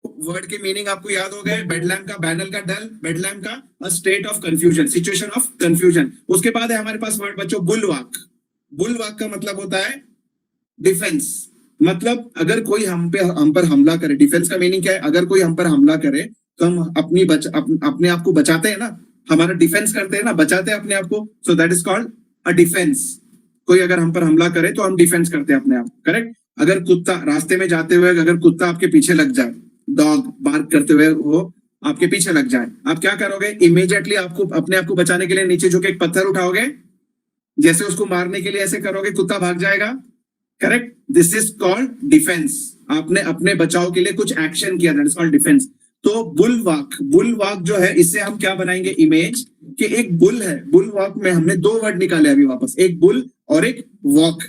वर्ड के मीनिंग आपको याद हो गए, बेड लैम्प का, बैनल का डल, बेड लैम्प का a state of confusion, situation of confusion. उसके बाद है हमारे पास वर्ड बच्चों बुलवाक। बुलवाक का मतलब होता है डिफेंस, मतलब अगर कोई हम पर हमला करे, डिफेंस का मीनिंग क्या है, अगर कोई हम पर हमला करे तो हम अपने आप को बचाते हैं ना, हमारा डिफेंस करते हैं ना, बचाते हैं अपने आप को, सो that is called a defence. कोई अगर हम पर हमला करे तो हम डिफेंस करते हैं अपने आप, करेक्ट। अगर कुत्ता रास्ते में जाते हुए, अगर कुत्ता आपके पीछे लग जाए, डॉग बार्क करते हुए वो आपके पीछे लग जाए, आप क्या करोगे, इमीडिएटली आपको अपने आप को बचाने के लिए नीचे झुके एक पत्थर उठाओगे, जैसे उसको मारने के लिए ऐसे करोगे, कुत्ता भाग जाएगा, correct. This is called defence, आपने अपने बचाव के लिए कुछ एक्शन किया, दैट इज कॉल्ड डिफेंस। तो बुलवाक, बुलवाक जो है इससे हम क्या बनाएंगे इमेज, कि एक बुल है, बुलवाक में हमने 2 वर्ड निकाले अभी वापस, एक बुल और एक वॉक।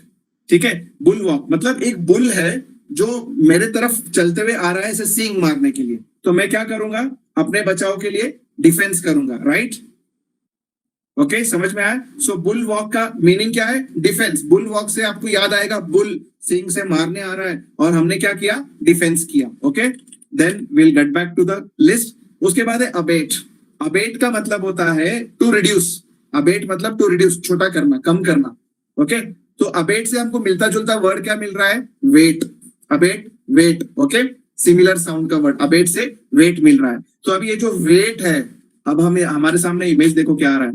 ठीक है, बुल वॉक मतलब एक बुल है जो मेरे तरफ चलते हुए आ रहा है ऐसे सींग मारने के लिए, तो मैं क्या करूंगा, अपने बचाव के लिए डिफेंस करूंगा, राइट। ओके, समझ में आया। सो बुल वॉक का मीनिंग क्या है, डिफेंस। बुल वॉक से आपको याद आएगा बुल सींग से मारने आ रहा है और हमने क्या किया, डिफेंस किया। Okay, then will get back to the list. उसके बाद है अबेट। अबेट का मतलब होता है टू रिड्यूस, अबेट मतलब टू रिड्यूस, छोटा करना, कम करना। ओके, तो अबेट से हमको मिलता जुलता वर्ड क्या मिल रहा है, wait. Abate, wait, okay, similar sound का वर्ड, अबेट से वेट मिल रहा है। तो अब ये जो वेट है, अब हमें हमारे सामने इमेज देखो क्या आ रहा है,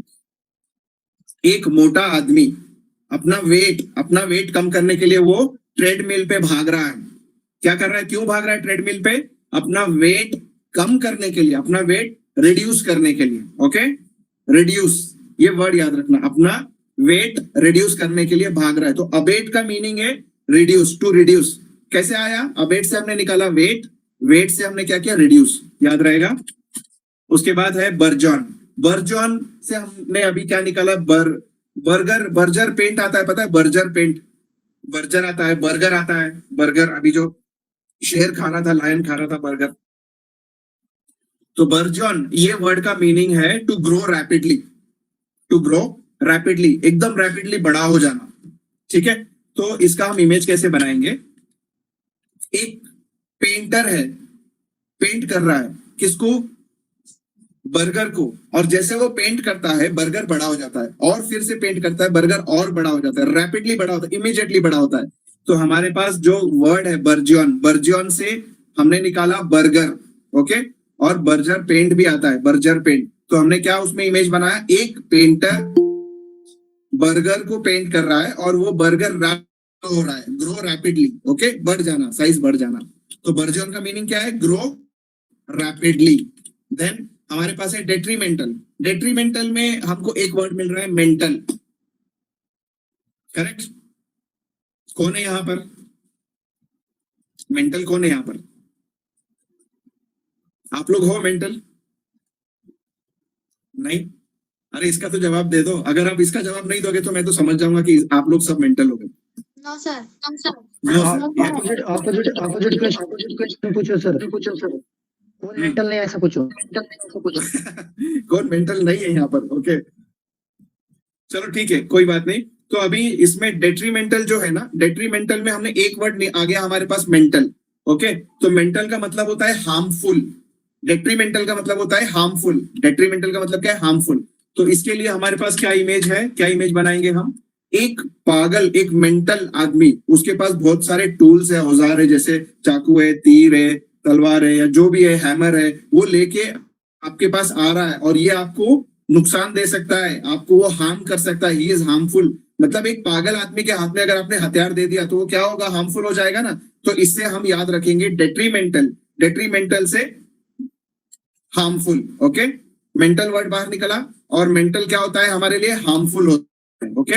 एक मोटा आदमी अपना वेट कम करने के लिए वो ट्रेडमिल पे भाग रहा है। क्या कर रहा है, क्यों भाग रहा है ट्रेडमिल पे, अपना वेट कम करने के लिए, अपना वेट रिड्यूस करने के लिए, ओके, रिड्यूस, ये वर्ड याद रखना, अपना वेट रिड्यूस करने के लिए भाग रहा है। तो अबेट का मीनिंग है रिड्यूस, टू रिड्यूस। कैसे आया? अबेट से हमने निकाला वेट, वेट से हमने क्या किया? रिड्यूस, याद रहेगा। उसके बाद है बर्जॉन, बर्जॉन से हमने अभी क्या निकाला? बर्गर, बर्जर पेंट आता है, पता है? बर्जर पेंट, बर्जर आता है, बर्गर आता है, बर्गर, अभी जो शेर खा रहा था, लायन खा रहा था बर्गर। तो बर्जॉन, ये वर्ड का मीनिंग है to grow rapidly, to grow rapidly, एकदम रैपिडली बड़ा हो जाना, ठीक है। तो इसका हम इमेज कैसे बनाएंगे? एक पेंटर है, पेंट कर रहा है, किसको? बर्गर को, और जैसे वो पेंट करता है बर्गर बड़ा हो जाता है, और फिर से पेंट करता है बर्गर और बड़ा हो जाता है, रैपिडली बड़ा होता है, इमीडिएटली बड़ा होता है। तो हमारे पास जो वर्ड है बर्जियन, बर्जियन से हमने निकाला बर्गर, ओके, और बर्जर पेंट भी आता है, बर्जर पेंट। तो हमने क्या उसमें इमेज बनाया? एक पेंटर बर्गर को पेंट कर रहा है और वो बर्गर हो रहा है, ग्रो रैपिडली, ओके, बढ़ जाना, साइज बढ़ जाना। तो बर्जियन का मीनिंग क्या है? Grow rapidly. देन हमारे पास है डेट्रीमेंटल, डेट्रीमेंटल में हमको एक वर्ड मिल रहा है मेंटल, करेक्ट? कौन है यहां पर? मेंटल कौन है यहां पर? आप लोग हो मेंटल? नहीं? अरे इसका तो जवाब दे दो। अगर आप इसका जवाब नहीं दोगे तो मैं तो समझ जाऊंगा कि आप लोग सब मेंटल हो गए। No sir, no sir. No आप- सर, ऑपोजिट क्वेश्चन पूछो सर। कौन मेंटल नहीं, ऐसा पूछो। कौन मेंटल नहीं है यहाँ पर, ओके, चलो ठीक है, कोई बात नहीं। तो अभी इसमें डेट्रीमेंटल जो है ना, डेट्रीमेंटल में हमने एक वर्ड आ गया हमारे पास मेंटल, ओके। तो मेंटल का मतलब होता है हार्मफुल, डेट्रीमेंटल का मतलब होता है हार्मफुल, डेट्रीमेंटल का मतलब क्या है? हार्मफुल। तो इसके लिए हमारे पास क्या इमेज है, क्या इमेज बनाएंगे हम? एक पागल, एक मेंटल आदमी, उसके पास बहुत सारे टूल्स है, औजार है, जैसे चाकू है, तीर है, तलवार है, या जो भी है, हैमर है, वो लेके आपके पास आ रहा है और ये आपको नुकसान दे सकता है, आपको वो हार्म कर सकता है, ही इज हार्मफुल। मतलब एक पागल आदमी के हाथ में अगर आपने हथियार दे दिया तो वो क्या होगा? हार्मफुल हो जाएगा ना। तो इससे हम याद रखेंगे डेट्रीमेंटल, डेट्रीमेंटल से हार्मफुल, ओके। मेंटल वर्ड बाहर निकला, और मेंटल क्या होता है हमारे लिए? हार्मफुल होता है, okay,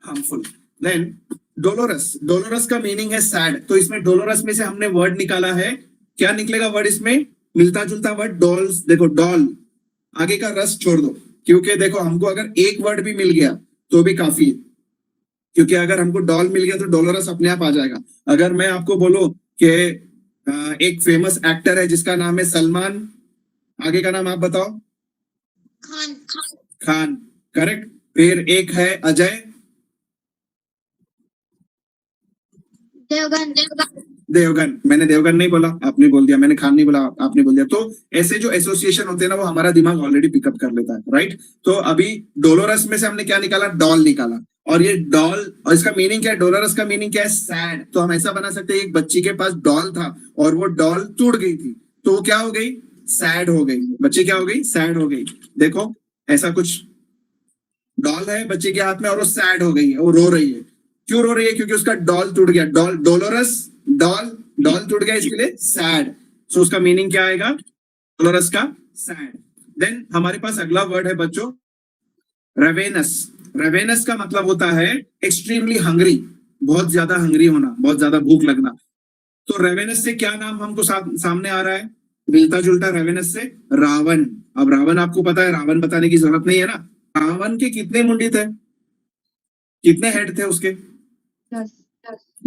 harmful. Then dolorous, dolorous का मीनिंग है सैड। तो इसमें डोलोरस में से हमने वर्ड निकाला है, क्या निकलेगा वर्ड इसमें? मिलता जुलता वर्ड, डॉल्स। देखो डॉल, आगे का रस छोड़ दो, क्योंकि देखो हमको अगर एक वर्ड भी मिल गया तो भी काफी है, क्योंकि अगर हमको डॉल मिल गया तो डोलोरस अपने आप आ जाएगा। अगर मैं आपको बोलूं कि एक फेमस एक्टर है जिसका नाम है सलमान, आगे का नाम आप बताओ। खान, खान, करेक्ट। फिर एक है अजय देवगन, देवगन, मैंने देवगन नहीं बोला, आपने बोल दिया, मैंने खान नहीं बोला, आपने बोल दिया। तो ऐसे जो एसोसिएशन होते हैं ना, वो हमारा दिमाग ऑलरेडी पिकअप कर लेता है, राइट। तो अभी डोलोरस में से हमने क्या निकाला? डॉल निकाला। और ये डॉल, और इसका मीनिंग क्या है? डोलोरस का मीनिंग क्या है? सैड। तो हम ऐसा बना सकते हैं, एक बच्ची के पास डॉल था और वो डॉल टूट गई थी, तो वो क्या हो गई? सैड हो गई। बच्ची क्या हो गई? सैड हो गई। देखो ऐसा कुछ, डॉल है बच्चे के हाथ में और वो सैड हो गई है, वो रो रही है। क्यों रो रही है? क्योंकि उसका डॉल टूट गया। डॉल, डोलोरस, डॉल, डॉल टूट गया, इसके लिए सैड। सो उसका मीनिंग क्या आएगा? डोलोरस का सैड। देन हमारे पास अगला वर्ड है बच्चों, रेवेनस। रेवेनस का मतलब होता है एक्सट्रीमली हंग्री, बहुत ज्यादा हंग्री होना, बहुत ज्यादा भूख लगना। तो रेवेनस से क्या नाम हमको सामने आ रहा है? मिलता जुलता रेवेनस से रावण। अब रावण आपको पता है, रावण बताने की जरूरत नहीं है ना। रावण के कितने मुंडी थे? कितने हेड थे उसके?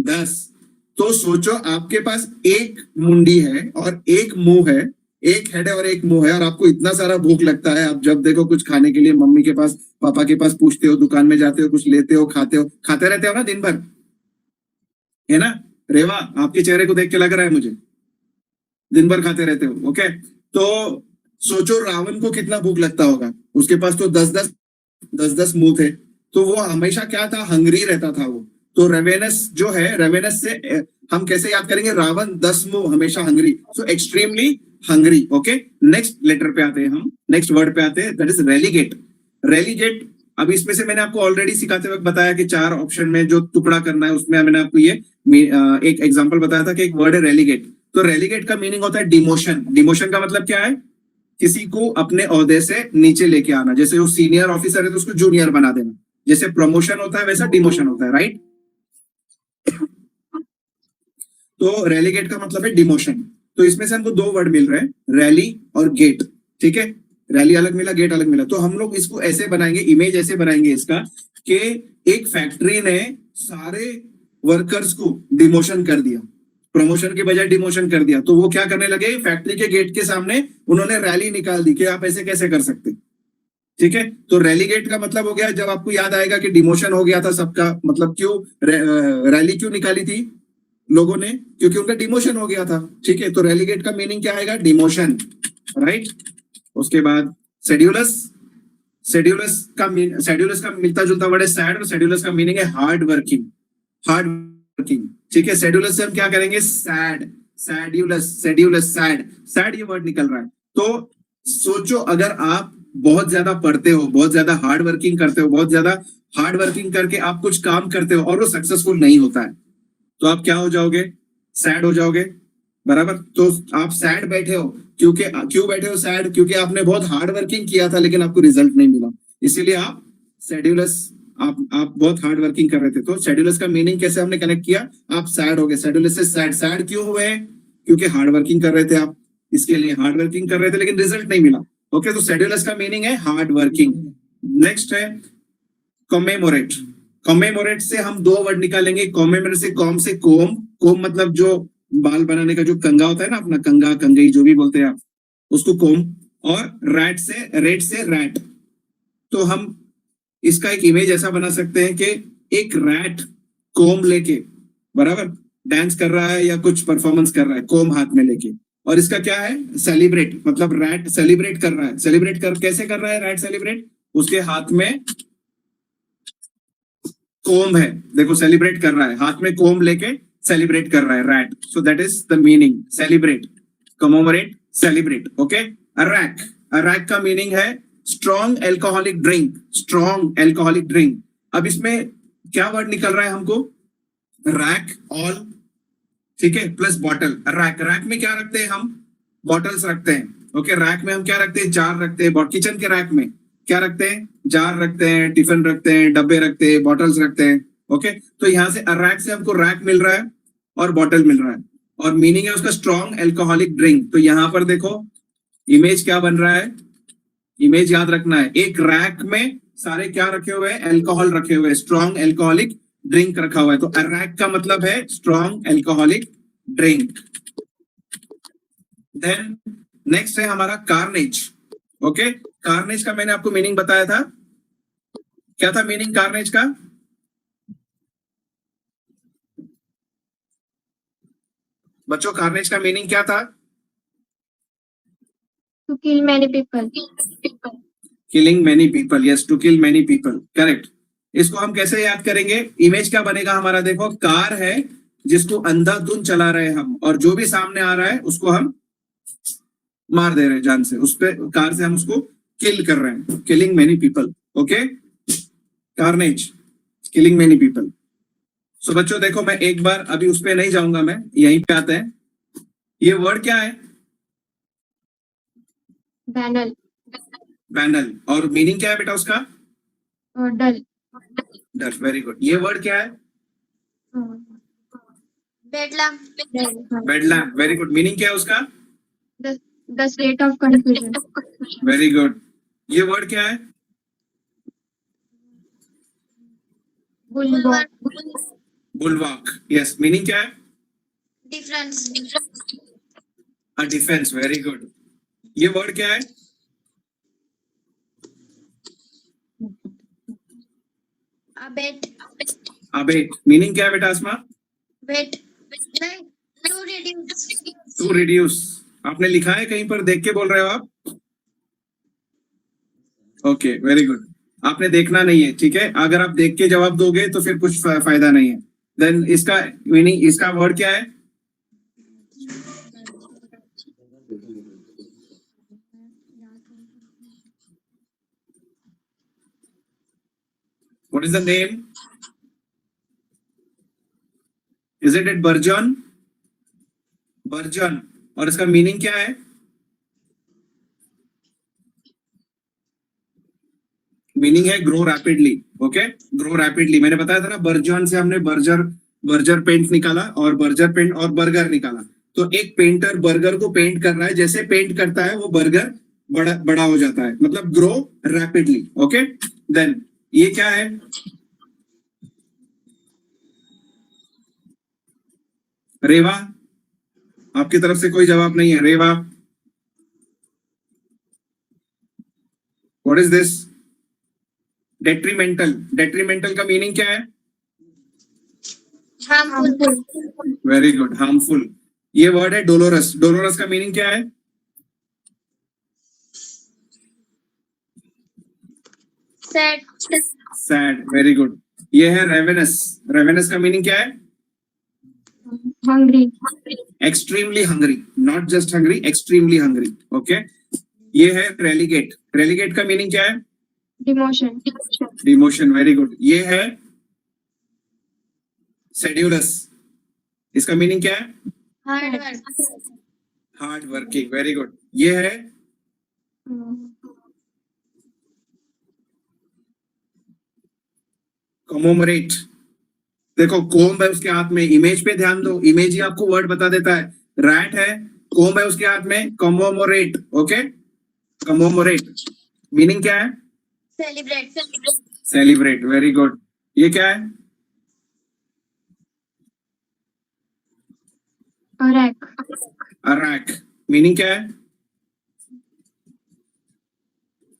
10। तो सोचो आपके पास एक मुंडी है और एक मुंह है, एक हेड है और एक मुंह है, और आपको इतना सारा भूख लगता है, आप जब देखो कुछ खाने के लिए मम्मी के पास, पापा के पास पूछते हो, दुकान में जाते हो, कुछ लेते हो, खाते रहते हो ना दिन भर, है ना? रेवा, आपके चेहरे को देख के लग रहा है मुझे दिन भर खाते रहते हो, ओके। तो सोचो रावण को कितना भूख लगता होगा, उसके पास तो 10-10 मुंह थे, तो वो हमेशा क्या था? हंग्री रहता था वो। तो रेवेनस जो है, रेवेनस से हम कैसे याद करेंगे? रावण 10 मुंह, हमेशा hungry, so extremely hungry, okay. Next letter पे आते हैं हम, नेक्स्ट वर्ड पे आते हैं, दैट इज रेलीगेट। रेलीगेट, अब इसमें से मैंने आपको ऑलरेडी सिखाते वक्त बताया कि 4 ऑप्शन में जो टुकड़ा करना है, उसमें मैंने आपको ये एक एग्जांपल बताया था कि एक वर्ड है रेलीगेट। तो रेलीगेट का मीनिंग होता है डिमोशन। डिमोशन का मतलब क्या है? किसी को अपने ओहदे से नीचे लेके आना, जैसे वो सीनियर ऑफिसर है तो उसको जूनियर बना देना, जैसे प्रमोशन होता है वैसा डिमोशन होता है, राइट। तो रेलीगेट का मतलब है डिमोशन। तो इसमें से हमको दो वर्ड मिल रहे हैं, रैली और गेट, ठीक है। रैली अलग मिला, गेट अलग मिला। तो हम लोग इसको ऐसे बनाएंगे, इमेज ऐसे बनाएंगे इसका कि एक फैक्ट्री ने सारे वर्कर्स को डिमोशन कर दिया, प्रमोशन के बजाय डिमोशन कर दिया। तो वो क्या करने लगे, फैक्ट्री के गेट के सामने उन्होंने रैली निकाल दी कि आप ऐसे कैसे कर सकते, ठीक है। तो रेलीगेट का मतलब हो गया, जब आपको याद आएगा कि डिमोशन हो गया था सबका, मतलब क्यों रैली क्यों निकाली थी लोगों ने, क्योंकि उनका डिमोशन हो गया था, ठीक है। तो रेलीगेट का मीनिंग क्या आएगा, डिमोशन, राइट। उसके बाद शेड्यूलस, शेड्यूलस का मिलता जुलता वर्ड है सैड, और शेड्यूलस का मीनिंग है हार्ड वर्किंग, हार्ड वर्किंग, ठीक है। शेड्यूलस से हम क्या करेंगे, सैड, शेड्यूलस सैड, सैड ये वर्ड निकल रहा है। तो सोचो अगर आप बहुत ज्यादा पढ़ते हो, बहुत ज्यादा हार्ड वर्किंग करते हो, बहुत ज्यादा हार्ड वर्किंग करके आप कुछ काम करते हो और वो सक्सेसफुल नहीं होता है, तो आप क्या हो जाओगे, सैड हो जाओगे, बराबर। तो आप सैड बैठे हो, क्यों बैठे हो सैड, क्योंकि आपने बहुत हार्ड वर्किंग किया था लेकिन आपको रिजल्ट नहीं मिला, इसीलिए आप शेड्यूलस, आप बहुत हार्ड वर्किंग कर रहे थे। तो शेड्यूलस का मीनिंग कैसे हमने कनेक्ट किया, आप सैड हो गए, शेड्यूलस से सैड, सैड क्यों हुए, क्योंकि हार्ड वर्किंग कर रहे थे आप, इसके लिए हार्ड वर्किंग कर रहे थे लेकिन रिजल्ट नहीं मिला, ओके। तो शेड्यूलस का मीनिंग है हार्ड वर्किंग। नेक्स्ट है कॉमेमोरेट। कॉमेमोरेट से हम दो वर्ड निकालेंगे, कॉमेमोरेट से कॉम से कोम, कोम मतलब जो बाल बनाने का जो कंगा होता है ना अपना, कंगा कंगई जो भी बोलते हैं आप उसको कोम, और रैट से, रेट से रैट। तो हम इसका एक इमेज ऐसा बना सकते हैं कि एक रैट कोम लेके, बराबर, डांस कर रहा है या कुछ परफॉर्मेंस कर रहा है कोम हाथ में लेके, और इसका क्या है, सेलिब्रेट, मतलब रैट सेलिब्रेट कर रहा है। सेलिब्रेट कर कैसे कर रहा है रैट सेलिब्रेट, उसके हाथ में कोम है, देखो सेलिब्रेट कर रहा है, हाथ में कोम लेके सेलिब्रेट कर रहा है rat. So that is the meaning, celebrate, commemorate, celebrate, okay. Arrack, arrack का मीनिंग है strong alcoholic drink, strong alcoholic drink. अब इसमें क्या वर्ड निकल रहा है हमको, रैक, ऑल, ठीक है, प्लस बॉटल। रैक, रैक में क्या रखते हैं हम, बॉटल्स रखते हैं, ओके। रैक में हम क्या रखते हैं, जार रखते हैं, किचन के रैक में क्या रखते हैं, जार रखते हैं, टिफिन रखते हैं, डब्बे रखते हैं, बॉटल्स रखते हैं, ओके। तो यहाँ से रैक से हमको रैक मिल रहा है और बॉटल मिल रहा है, और मीनिंग है उसका स्ट्रॉन्ग एल्कोहलिक ड्रिंक। तो यहाँ पर देखो इमेज क्या बन रहा है, इमेज याद रखना है, एक रैक में सारे क्या रखे हुए हैं, एल्कोहल रखे हुए हैं, स्ट्रॉन्ग एल्कोहलिक ड्रिंक रखा हुआ है। तो रैक का मतलब है strong alcoholic drink. Then next है हमारा कार्नेज, ओके। कार्नेज का मैंने आपको मीनिंग बताया था, क्या था मीनिंग कार्नेज का, बच्चों कार्नेज का मीनिंग क्या था, To kill many people. Killing many people, yes, to kill many people, correct. इसको हम कैसे याद करेंगे, इमेज क्या बनेगा हमारा, देखो कार है जिसको अंधाधुंध चला रहे हम, और जो भी सामने आ रहा है उसको हम मार दे रहे हैं जान से, उस पे कार से हम उसको किल कर रहे हैं, killing many people, okay. Carnage, killing many people. So बच्चों देखो मैं एक बार अभी उस पे नहीं जाऊंगा, मैं यहीं पे आते हैं, ये वर्ड क्या है, Banal. बैनल, और मीनिंग क्या है बेटा उसका, Or dull. डर, वेरी गुड। ये वर्ड क्या है, bedlam, बेडलैम, वेरी गुड। मीनिंग क्या है उसका, The state of confusion. Very good. ये वर्ड क्या है, Bulwark. बुलवाक, यस। मीनिंग क्या है, difference, a defence, very good. ये वर्ड क्या है, abet, अबेट, मीनिंग क्या है बेटा आसमा, wait, नहीं, to reduce, टू रिड्यूस। आपने लिखा है कहीं पर, देख के बोल रहे हो आप, ओके वेरी गुड। आपने देखना नहीं है, ठीक है, अगर आप देख के जवाब दोगे तो फिर कुछ फायदा नहीं है। देन इसका मीनिंग, इसका वर्ड क्या है, what is the name, is it burgeon, burgeon, और इसका मीनिंग क्या है, मीनिंग है grow rapidly. Okay, grow rapidly. मैंने बताया था ना, बर्जन से हमने बर्जर पेंट निकाला और बर्जर पेंट और बर्गर निकाला. तो एक पेंटर बर्गर को पेंट कर रहा है, जैसे पेंट करता है वो बर्गर बड़ा हो जाता है, मतलब ग्रो रैपिडली. ओके, देन ये क्या है? रेवा, आपकी तरफ से कोई जवाब नहीं है. रेवा, व्हाट इज दिस? डेट्रीमेंटल का मीनिंग क्या है? harmful, very good, harmful. ये वर्ड है डोलोरस का मीनिंग क्या है? सैड. Very good. ये है रेवेनस का मीनिंग क्या है? hungry, extremely hungry. Not just hungry, extremely hungry. Okay, ये है रेलिगेट का मीनिंग क्या है? demotion, demotion. Very good. ये है सेड्यूलस. इसका मीनिंग क्या है? hard work, hard working. Very good. ये है कमोमरेट. देखो, कोम्ब है उसके हाथ में, इमेज पे ध्यान दो, इमेज ही आपको वर्ड बता देता है. रैट है, कोम्ब है उसके हाथ में, कमोमोरेट. ओके, कमोमोरेट मीनिंग क्या है? celebrate, celebrate. Very good. ये क्या है? rack, arrack. मीनिंग क्या है?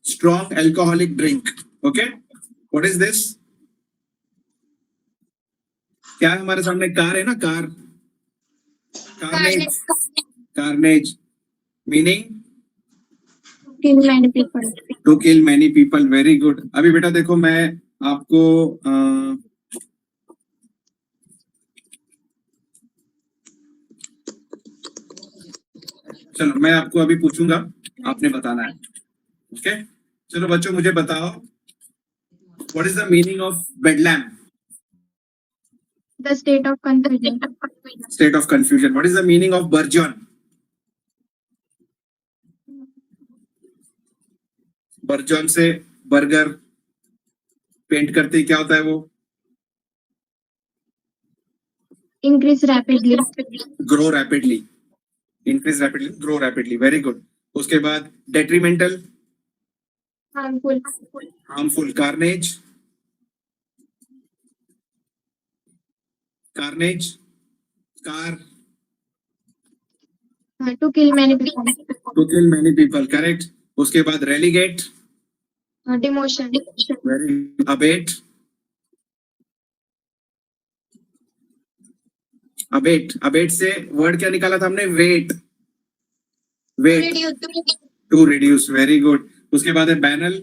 Strong alcoholic drink. Okay, what is this? क्या है हमारे सामने? कार है ना, carnage. Meaning kill many people, to kill many people. Very good. अभी बेटा देखो, मैं आपको चलो मैं आपको अभी पूछूंगा, आपने बताना है. ओके, चलो बच्चों मुझे बताओ, what is the meaning of bedlam? the state of confusion, state of confusion. What is the meaning of burgeon? Burgeon से बर्गर पेंट करते ही क्या होता है वो? increase rapidly, grow rapidly. Increase rapidly, grow rapidly. Very good. उसके बाद detrimental, harmful, harmful. Carnage car. to kill many people, to kill many people. Correct. उसके बाद रेलिगेट. demotion, very. अबेट से वर्ड क्या निकाला था हमने? Wait. reduce, to reduce. Very good. उसके बाद है बैनल,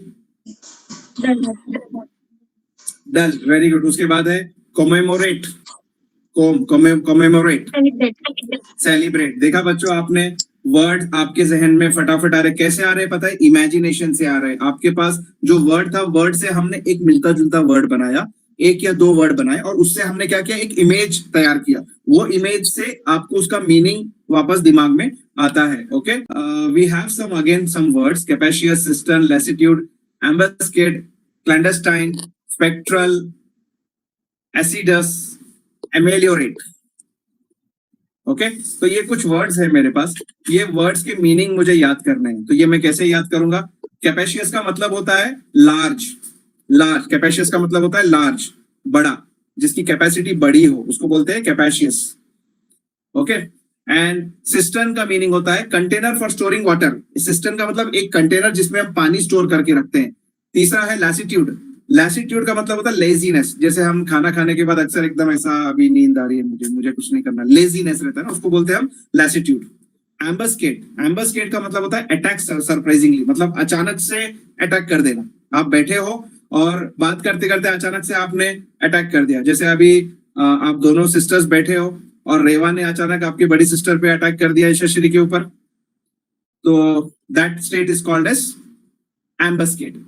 डल. Very good. उसके बाद है कोमेमोरेट, कोमेमोरेट. सेलिब्रेट. देखा बच्चों, आपने वर्ड आपके जहन में फटाफट आ रहे. कैसे आ रहे पता है? इमेजिनेशन से आ रहे. आपके पास जो वर्ड था, वर्ड से हमने एक मिलता जुलता वर्ड बनाया, एक या दो वर्ड बनाए, और उससे हमने क्या किया? एक इमेज तैयार किया. वो इमेज से आपको उसका मीनिंग वापस दिमाग में आता है. Okay, we have some again some words: capacious, cistern, latitude, ambuscade, clandestine, spectral, assiduous, ameliorate. Okay, तो ये कुछ वर्ड्स है मेरे पास. ये वर्ड्स के मीनिंग मुझे याद करने हैं. तो ये मैं कैसे याद करूंगा? कैपेशियस का मतलब होता है लार्ज. कैपेशियस का मतलब होता है लार्ज, बड़ा, जिसकी कैपेसिटी बड़ी हो, उसको बोलते हैं कैपेशियस. ओके, एंड सिस्टर्न का मीनिंग होता है container for storing water. Cistern का मतलब एक कंटेनर जिसमें हम पानी स्टोर करके रखते हैं. तीसरा है लैटिट्यूड का मतलब होता है लेजीनेस. जैसे हम खाना खाने के बाद अक्सर एकदम ऐसा, अभी नींद आ रही है मुझे कुछ नहीं करना, लेजीनेस रहता है ना, उसको बोलते हैं हम लैटिट्यूड. एम्बस्केड का मतलब होता है अटैक सरप्राइजिंगली, मतलब अचानक से अटैक कर देना. आप बैठे हो और बात करते करते अचानक से आपने अटैक कर दिया. जैसे अभी आप दोनों सिस्टर्स बैठे हो और रेवा ने अचानक आपकी बड़ी सिस्टर पे अटैक कर दिया यशस्वी के ऊपर. तो that state is called as ambuscade.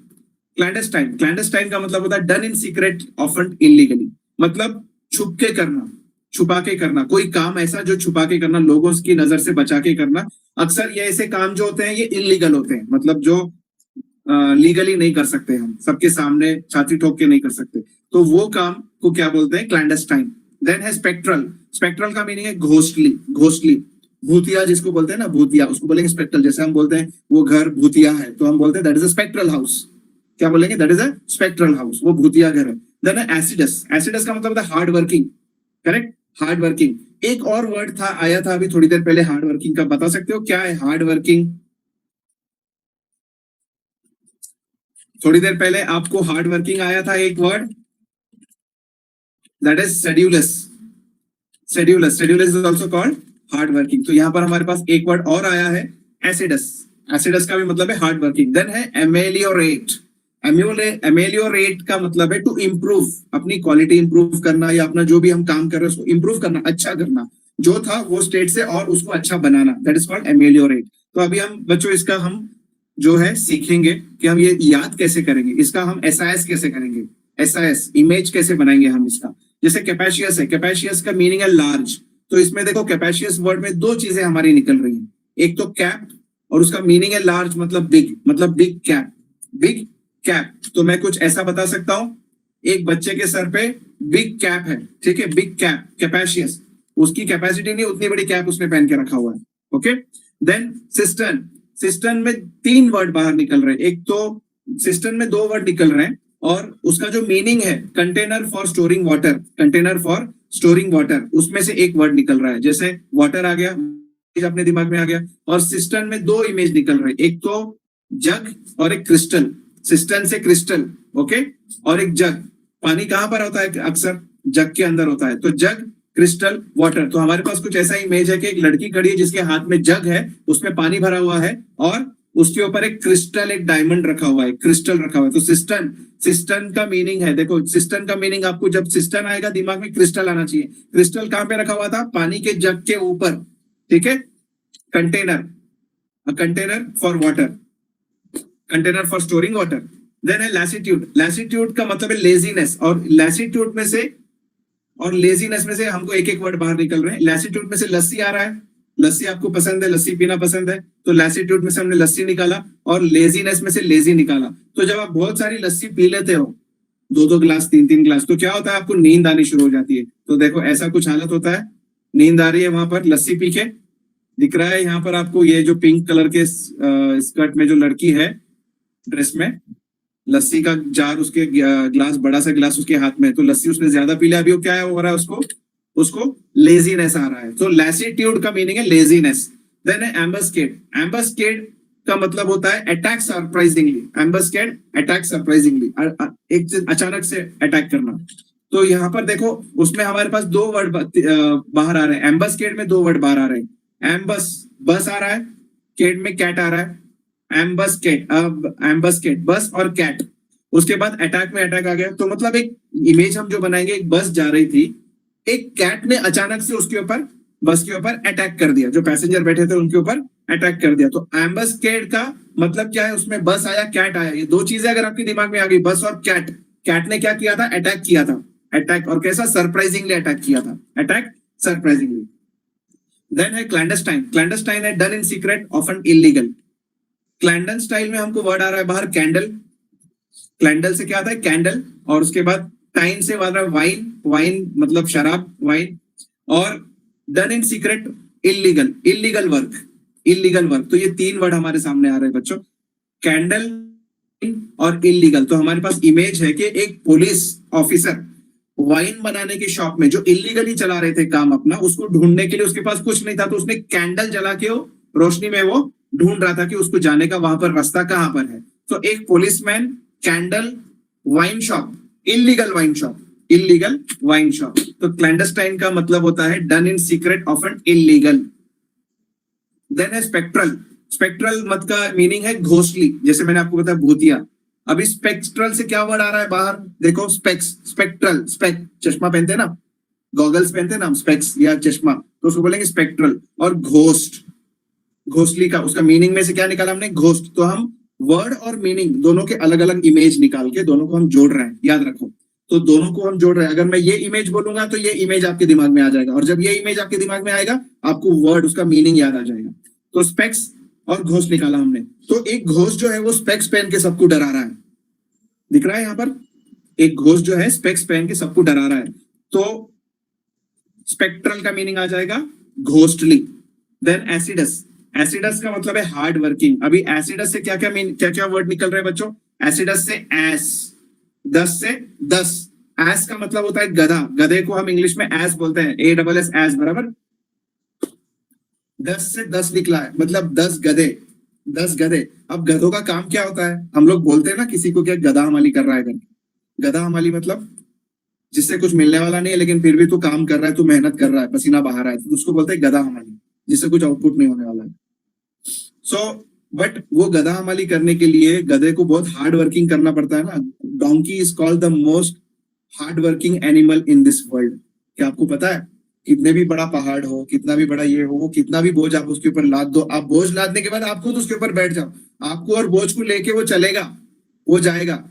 Clandestine का मतलब होता है done in secret, often illegally, मतलब छुपा के करना. कोई काम ऐसा जो छुपा के करना, लोगों की नजर से बचा के करना. अक्सर ये ऐसे काम जो होते हैं ये इलीगल होते हैं, मतलब जो लीगली नहीं कर सकते, हम सबके सामने छाती ठोक के नहीं कर सकते, तो वो काम को क्या बोलते हैं, क्लैंडस्टाइन। देन है स्पेक्ट्रल। स्पेक्ट्रल का मीनिंग है घोस्टली, घोस्टली, भूतिया जिसको बोलते हैं ना, भूतिया, उसको बोलेंगे स्पेक्ट्रल। जैसे हम बोलते हैं वो घर भूतिया है, तो हम बोलते हैं that is a spectral house. क्या बोलेंगे, that is a spectral house, वो भूतिया घर है। देन है एसिडस। एसिडस का मतलब होता है hard working, correct, hard working. एक और वर्ड था, आया था अभी थोड़ी देर पहले हार्ड वर्किंग का, बता सकते हो क्या है हार्ड वर्किंग? थोड़ी देर पहले आपको हार्ड वर्किंग आया था एक word, that is sedulous. Sedulous, sedulous is also called hard working. तो यहाँ पर हमारे पास एक वर्ड और आया है एसिडस। एसिडस का भी मतलब है हार्ड वर्किंग। देन है एमेलियोरेट। एमेलियोरेट का मतलब है टू इम्प्रूव, अपनी क्वालिटी इंप्रूव करना, या अपना जो भी हम काम कर रहे हैं उसको इंप्रूव करना, अच्छा करना, जो था वो स्टेट से और उसको अच्छा बनाना, दैट इज कॉल्ड एमेलियोरेट। तो अभी हम बच्चों इसका हम जो है सीखेंगे कि हम ये याद कैसे करेंगे, इसका हम एसआईएस कैसे करेंगे, एसआईएस इमेज कैसे बनाएंगे हम इसका। जैसे कैपेशियस है, कैपेशियस का मीनिंग है लार्ज। तो इसमें देखो कैपेशियस वर्ड में दो चीजें हमारी निकल रही हैं, एक तो कैप और उसका मीनिंग है लार्ज, मतलब बिग, मतलब बिग कैप, बिग कैप। तो मैं कुछ ऐसा बता सकता हूं, एक बच्चे के सर पे बिग कैप है, ठीक है, बिग कैप, कैपेशियस, उसकी कैपेसिटी नहीं, उतनी बड़ी कैप उसने पहन के रखा हुआ है, ओके। Then cistern. सिस्टर्न में तीन वर्ड बाहर निकल रहे हैं, एक तो सिस्टर्न में दो वर्ड निकल रहे हैं, और उसका जो मीनिंग है container for storing water, container for storing water, उसमें से एक वर्ड निकल रहा है। जैसे वाटर आ गया, अपने दिमाग में आ गया, और सिस्टर्न में दो इमेज निकल रहे, एक तो जग और एक क्रिस्टल। सिस्टर्न से क्रिस्टल, ओके, और एक जग। पानी कहां पर होता है अक्सर, जग के अंदर होता है, तो जग, क्रिस्टल, वाटर। तो हमारे पास कुछ ऐसा इमेज है कि एक लड़की खड़ी है जिसके हाथ में जग है, उसमें पानी भरा हुआ है, और उसके ऊपर एक क्रिस्टल, एक डायमंड रखा हुआ है, क्रिस्टल रखा हुआ है। तो सिस्टर्न, सिस्टर्न का मीनिंग है, देखो सिस्टर्न का मीनिंग, आपको जब सिस्टर्न आएगा दिमाग में क्रिस्टल आना चाहिए। क्रिस्टल कहां पे रखा हुआ था, पानी के जग के ऊपर, ठीक है। Container, container for water, container for storing water. Then है लैसिट्यूड। लैसिट्यूड का मतलब है लेजीनेस, और लैसिट्यूड में से, और लेजीनेस में से हमको एक एक वर्ड बाहर निकल रहे हैं। लैसिट्यूड में से लस्सी आ रहा है, लस्सी आपको पसंद है, लस्सी पीना पसंद है, तो लैसिट्यूड में से हमने लस्सी निकाला, और लेजीनेस में से लेजी निकाला। तो जब आप बहुत सारी लस्सी पी लेते हो, 2-2 गिलास, 3-3 गिलास, तो क्या होता है, आपको नींद आनी शुरू हो जाती है। तो देखो ऐसा कुछ हालत होता है, नींद आ रही है वहां पर, लस्सी पी के। दिख रहा है यहाँ पर आपको ये जो पिंक कलर के स्कर्ट में जो लड़की है ड्रेस में, लस्सी का जार, उसके ग्लास, बड़ा सा ग्लास उसके हाथ में है, तो लस्सी उसने ज्यादा पी लिया, अभी वो क्या हो रहा है, उसको लेजीनेस आ रहा है। तो लैसिट्यूड का मीनिंग है लेजीनेस। देन है एम्बस्केड। एम्बस्केड का मतलब होता है अटैक सरप्राइजिंगली, एम्बस्केड, अटैक सरप्राइजिंगली, एक अचानक से अटैक करना। तो यहाँ पर देखो उसमें हमारे पास दो वर्ड बाहर आ रहे हैं, एम्बस्केड में दो वर्ड बाहर आ रहे हैं। एम्बस, बस आ रहा है, केड में कैट आ रहा है, एम्बस्केड, एम्बस्केड, बस और कैट। उसके बाद अटैक में अटैक आ गया। तो मतलब एक इमेज हम जो बनाएंगे, एक बस जा रही थी, एक कैट ने अचानक से उसके ऊपर, बस के ऊपर अटैक कर दिया, जो पैसेंजर बैठे थे उनके ऊपर अटैक कर दिया। तो एम्बस्केड का मतलब क्या है, उसमें बस आया, कैट आया, ये दो चीजें अगर आपके दिमाग में आ गई, बस और कैट। कैट ने क्या किया था, अटैक किया था, अटैक, और कैसा, सरप्राइजिंगली अटैक किया था, अटैक सरप्राइजिंगली। देन है क्लैंडस्टाइन। क्लैंडस्टाइन है done in secret, often illegal. Clandestine में हमको वर्ड आ रहा है बाहर कैंडल, क्लैंडल से क्या आता है, कैंडल, और उसके बाद टाइन से आ रहा है वाइन, वाइन मतलब शराब, वाइन, और done in secret, illegal, illegal work, illegal work. तो ये तीन वर्ड हमारे सामने आ रहे हैं बच्चों, कैंडल और इलीगल। तो हमारे पास इमेज है कि एक पुलिस ऑफिसर वाइन बनाने की शॉप में, जो इलीगली चला रहे थे काम अपना, उसको ढूंढने के लिए उसके पास कुछ नहीं था, तो उसने कैंडल जला के रोशनी में वो ढूंढ रहा था कि उसको जाने का वहां पर रास्ता कहां पर है। तो एक policeman, candle, wine shop, illegal wine shop, illegal wine shop. तो क्लैंडस्टाइन का मतलब होता है done in secret, often illegal. Then है स्पेक्ट्रल। स्पेक्ट्रल मत का मीनिंग है घोस्टली, जैसे मैंने आपको बताया भूतिया। अभी स्पेक्ट्रल से क्या वर्ड आ रहा है बाहर, देखो स्पेक्स, स्पेक्ट्रल, स्पेक, चश्मा पहनते हैं ना, गॉगल्स पहनते हैं ना हम, स्पेक्स या चश्मा, तो उसको बोलेंगे स्पेक्ट्रल। और घोस्ट, घोस्टली का उसका मीनिंग में से क्या निकाला हमने, घोस्ट। तो हम वर्ड और मीनिंग दोनों के अलग अलग इमेज निकाल के दोनों को हम जोड़ रहे हैं, याद रखो। तो दोनों को हम जोड़ रहे हैं, अगर मैं ये इमेज बोलूंगा तो ये इमेज आपके दिमाग में आ जाएगा, और जब ये इमेज आपके दिमाग में आएगा आपको वर्ड, उसका मीनिंग याद आ जाएगा। तो स्पेक्स और घोस्ट निकाला हमने। तो एक घोस्ट जो है वो स्पेक्स पहन के सबको डरा रहा है, दिख रहा है यहाँ पर, एक घोस्ट जो है स्पेक्स पहन के सबको डरा रहा है। तो स्पेक्ट्रल का मीनिंग आ जाएगा घोस्टली। देन एसिडस, एसिडस का मतलब है हार्ड वर्किंग। अभी एसिडस से क्या क्या वर्ड निकल रहे हैं बच्चों? एसिडस से एस, 10 से 10। एस का मतलब होता है गधा, गधे को हम इंग्लिश में एस बोलते हैं, ASS एस, बराबर। 10 से 10 निकला है, मतलब 10 गधे, 10 गधे। अब गधों का काम क्या होता है? हम लोग बोलते हैं ना किसी को क्या गधा हमाली कर रहा है करके। गधा हमाली मतलब जिससे कुछ मिलने वाला नहीं है लेकिन फिर भी तू काम कर रहा है, तू मेहनत कर रहा है, पसीना बहा रहा है, तो उसको बोलते हैं गधा हमाली, जिससे कुछ आउटपुट नहीं होने वाला है। बट वो गधा हमाली करने के लिए गधे को बहुत हार्ड वर्किंग करना पड़ता है ना। Donkey is called the most hard working animal in this world. क्या आपको पता है? कितने भी बड़ा पहाड़ हो, कितना भी बड़ा ये हो, कितना भी बोझ आप उसके ऊपर लाद दो, आप बोझ लादने के बाद आप खुद उसके ऊपर बैठ जाओ, आपको और बोझ को लेके वो चलेगा, वो जाएगा,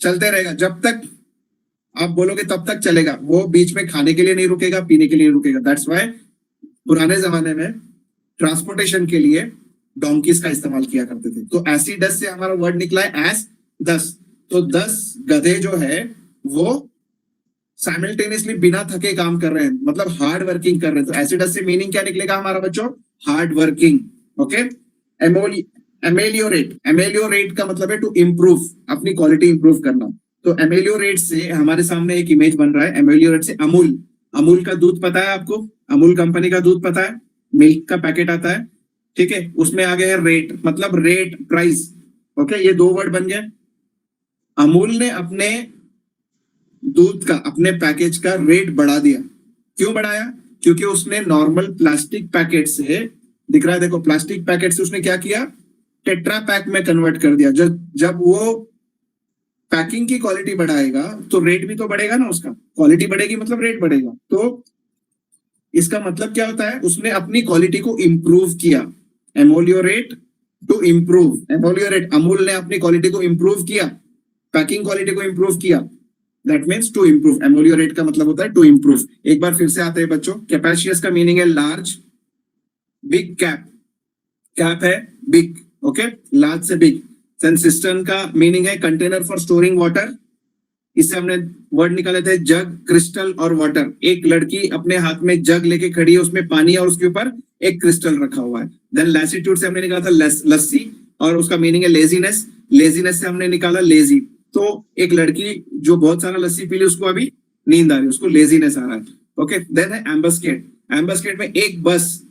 चलते रहेगा, जब तक आप बोलोगे तब तक चलेगा। वो बीच में खाने के लिए नहीं रुकेगा, पीने के लिए रुकेगा। दैट्स वाई पुराने जमाने में ट्रांसपोर्टेशन के लिए डोंकीज का इस्तेमाल किया करते थे। तो एसिडस से हमारा वर्ड निकला है एस 10। तो 10 गधे जो है वो साइमल्टेनियसली बिना थके काम कर रहे हैं, मतलब हार्ड वर्किंग कर रहे हैं। तो एसिडस से मीनिंग क्या निकलेगा हमारा बच्चों? Hard working. ओके। एमेलियोरेट, एमेलियोरेट का मतलब है टू इम्प्रूव, अपनी क्वालिटी इंप्रूव करना। तो एमेलियोरेट से हमारे सामने एक इमेज बन रहा है। एमेलियोरेट से अमूल, अमूल का दूध पता है आपको? अमूल कंपनी का दूध पता है? मिल्क का पैकेट आता है, ठीक है, उसमें आ गया है रेट, मतलब रेट, प्राइस। ओके, ये 2 वर्ड बन गए। अमूल ने अपने दूध का, अपने पैकेज का रेट बढ़ा दिया। क्यों बढ़ाया? क्योंकि उसने नॉर्मल प्लास्टिक पैकेट से, दिख रहा है देखो, प्लास्टिक पैकेट से उसने क्या किया? टेट्रा पैक में कन्वर्ट कर दिया। जब वो पैकिंग की क्वालिटी बढ़ाएगा तो रेट भी तो बढ़ेगा ना, उसका क्वालिटी बढ़ेगी मतलब रेट बढ़ेगा। तो इसका मतलब क्या होता है? उसने अपनी क्वालिटी को इंप्रूव किया। Ameliorate to improve, ameliorate, Amul ने अपनी क्वालिटी को इंप्रूव किया, पैकिंग क्वालिटी को इंप्रूव किया। That means to improve. Ameliorate का मतलब होता है टू इंप्रूव। एक बार फिर से आते हैं बच्चों। कैपेशियस का मीनिंग है लार्ज, बिग कैप, कैप है बिग, ओके, लार्ज से बिग। सिस्टर्न का मीनिंग है कंटेनर फॉर स्टोरिंग वाटर। इससे हमने वर्ड निकाले थे जग, क्रिस्टल और वाटर। एक लड़की अपने हाथ में जग लेके खड़ी है, उसमें पानी है और उसके ऊपर एक क्रिस्टल रखा हुआ है। देन लैसिट्यूड से हमने निकाला था लस्सी और उसका मीनिंग है लेजीनेस। लेजीनेस से हमने निकाला लेजी। तो एक लड़की जो बहुत सारा लस्सी पी ली, उसको अभी नींद आ रही है, उसको लेजीनेस आ रहा है। ओके। देन है एम्बस्केड। एम्बस्केड में एक बस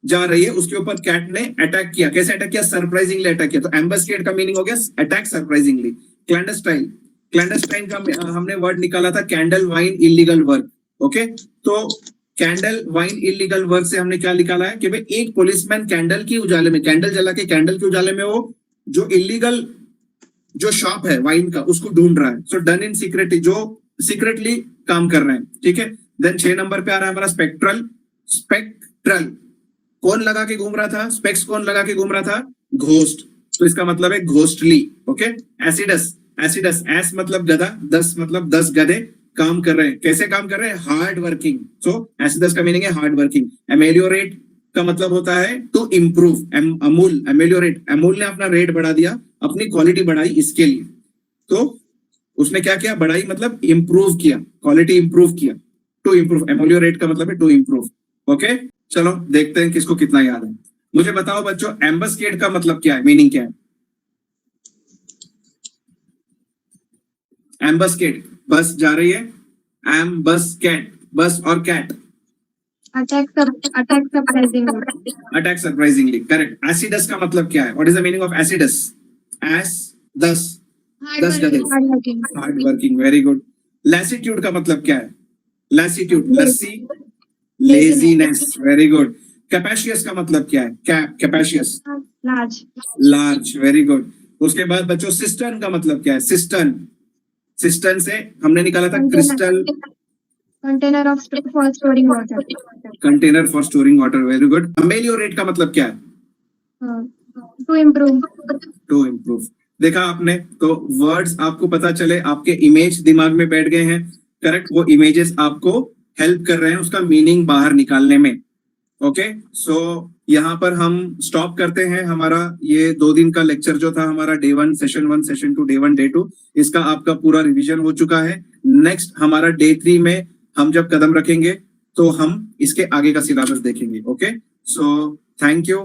जा रही है, उसके ऊपर कैट ने अटैक किया। कैसे अटैक किया? सरप्राइजिंगली अटैक किया। तो एम्बस्केड का मीनिंग हो गया अटैक सरप्राइजिंगली। क्लैंडस्टाइन, क्लैंडस्टाइन का हमने वर्ड निकाला था candle wine illegal work. Okay. तो कैंडल वाइन इलीगल वर्क से हमने क्या निकाला है कि भाई एक पुलिसमैन कैंडल की उजाले में, कैंडल जला के कैंडल के उजाले में वो जो इलीगल जो शॉप है वाइन का, उसको ढूंढ रहा है। सो डन इन सीक्रेट, जो सीक्रेटली काम कर रहे हैं, ठीक है। देन 6 नंबर पे आ रहा है हमारा स्पेक्ट्रल। स्पेक्ट्रल कौन लगा के घूम रहा था? स्पेक्स कौन लगा के घूम रहा था? घोस्ट। तो इसका मतलब है ghostly. Okay. Acidus, acidus, S मतलब गधा, 10 मतलब 10 गधे काम कर रहे हैं। कैसे काम कर रहे हैं? Hard working. सो एसिडस का मीनिंग है हार्ड वर्किंग। एमेलियोरेट का मतलब होता है to improve. Amul, ameliorate, Amul ने अपना रेट बढ़ा दिया, अपनी क्वालिटी बढ़ाई इसके लिए। तो उसने क्या किया? बढ़ाई मतलब इंप्रूव किया, क्वालिटी इंप्रूव किया। टू इंप्रूव, एमेलियोरेट का मतलब है टू इंप्रूव। ओके। चलो देखते हैं किसको कितना याद है। मुझे बताओ बच्चों, एम्बस्केड का मतलब क्या है, मीनिंग क्या है? एम्बस्केड, बस जा रही है, एम्बस्केड, बस और cat, Attack surprisingly. Attack surprisingly, correct. Assiduous का मतलब क्या है? What is the meaning of assiduous? एस 10, 10 गधे, Hard working. Hard working, very good. Lassitude का मतलब क्या है? लैसिट्यूड, लस्सी, लेजीनेस, वेरी गुड। कैपेशियस का मतलब क्या है? Capacious, Large. Large, very good. उसके बाद बच्चों सिस्टर्न का मतलब क्या है? सिस्टर्न, सिस्टर्न से हमने निकाला था crystal, Container of for storing water. Container for storing water, very good. Ameliorate का मतलब क्या है? To improve. To improve. देखा आपने, तो वर्ड्स आपको पता चले, आपके इमेज दिमाग में बैठ गए हैं, करेक्ट। वो इमेजेस आपको हेल्प कर रहे हैं उसका मीनिंग बाहर निकालने में। ओके सो यहाँ पर हम स्टॉप करते हैं हमारा ये 2 दिन का लेक्चर जो था हमारा day 1 session 1 session 2 day 1 day 2 इसका आपका पूरा रिवीजन हो चुका है। नेक्स्ट हमारा डे 3 में हम जब कदम रखेंगे तो हम इसके आगे का सिलेबस देखेंगे। Okay so thank you.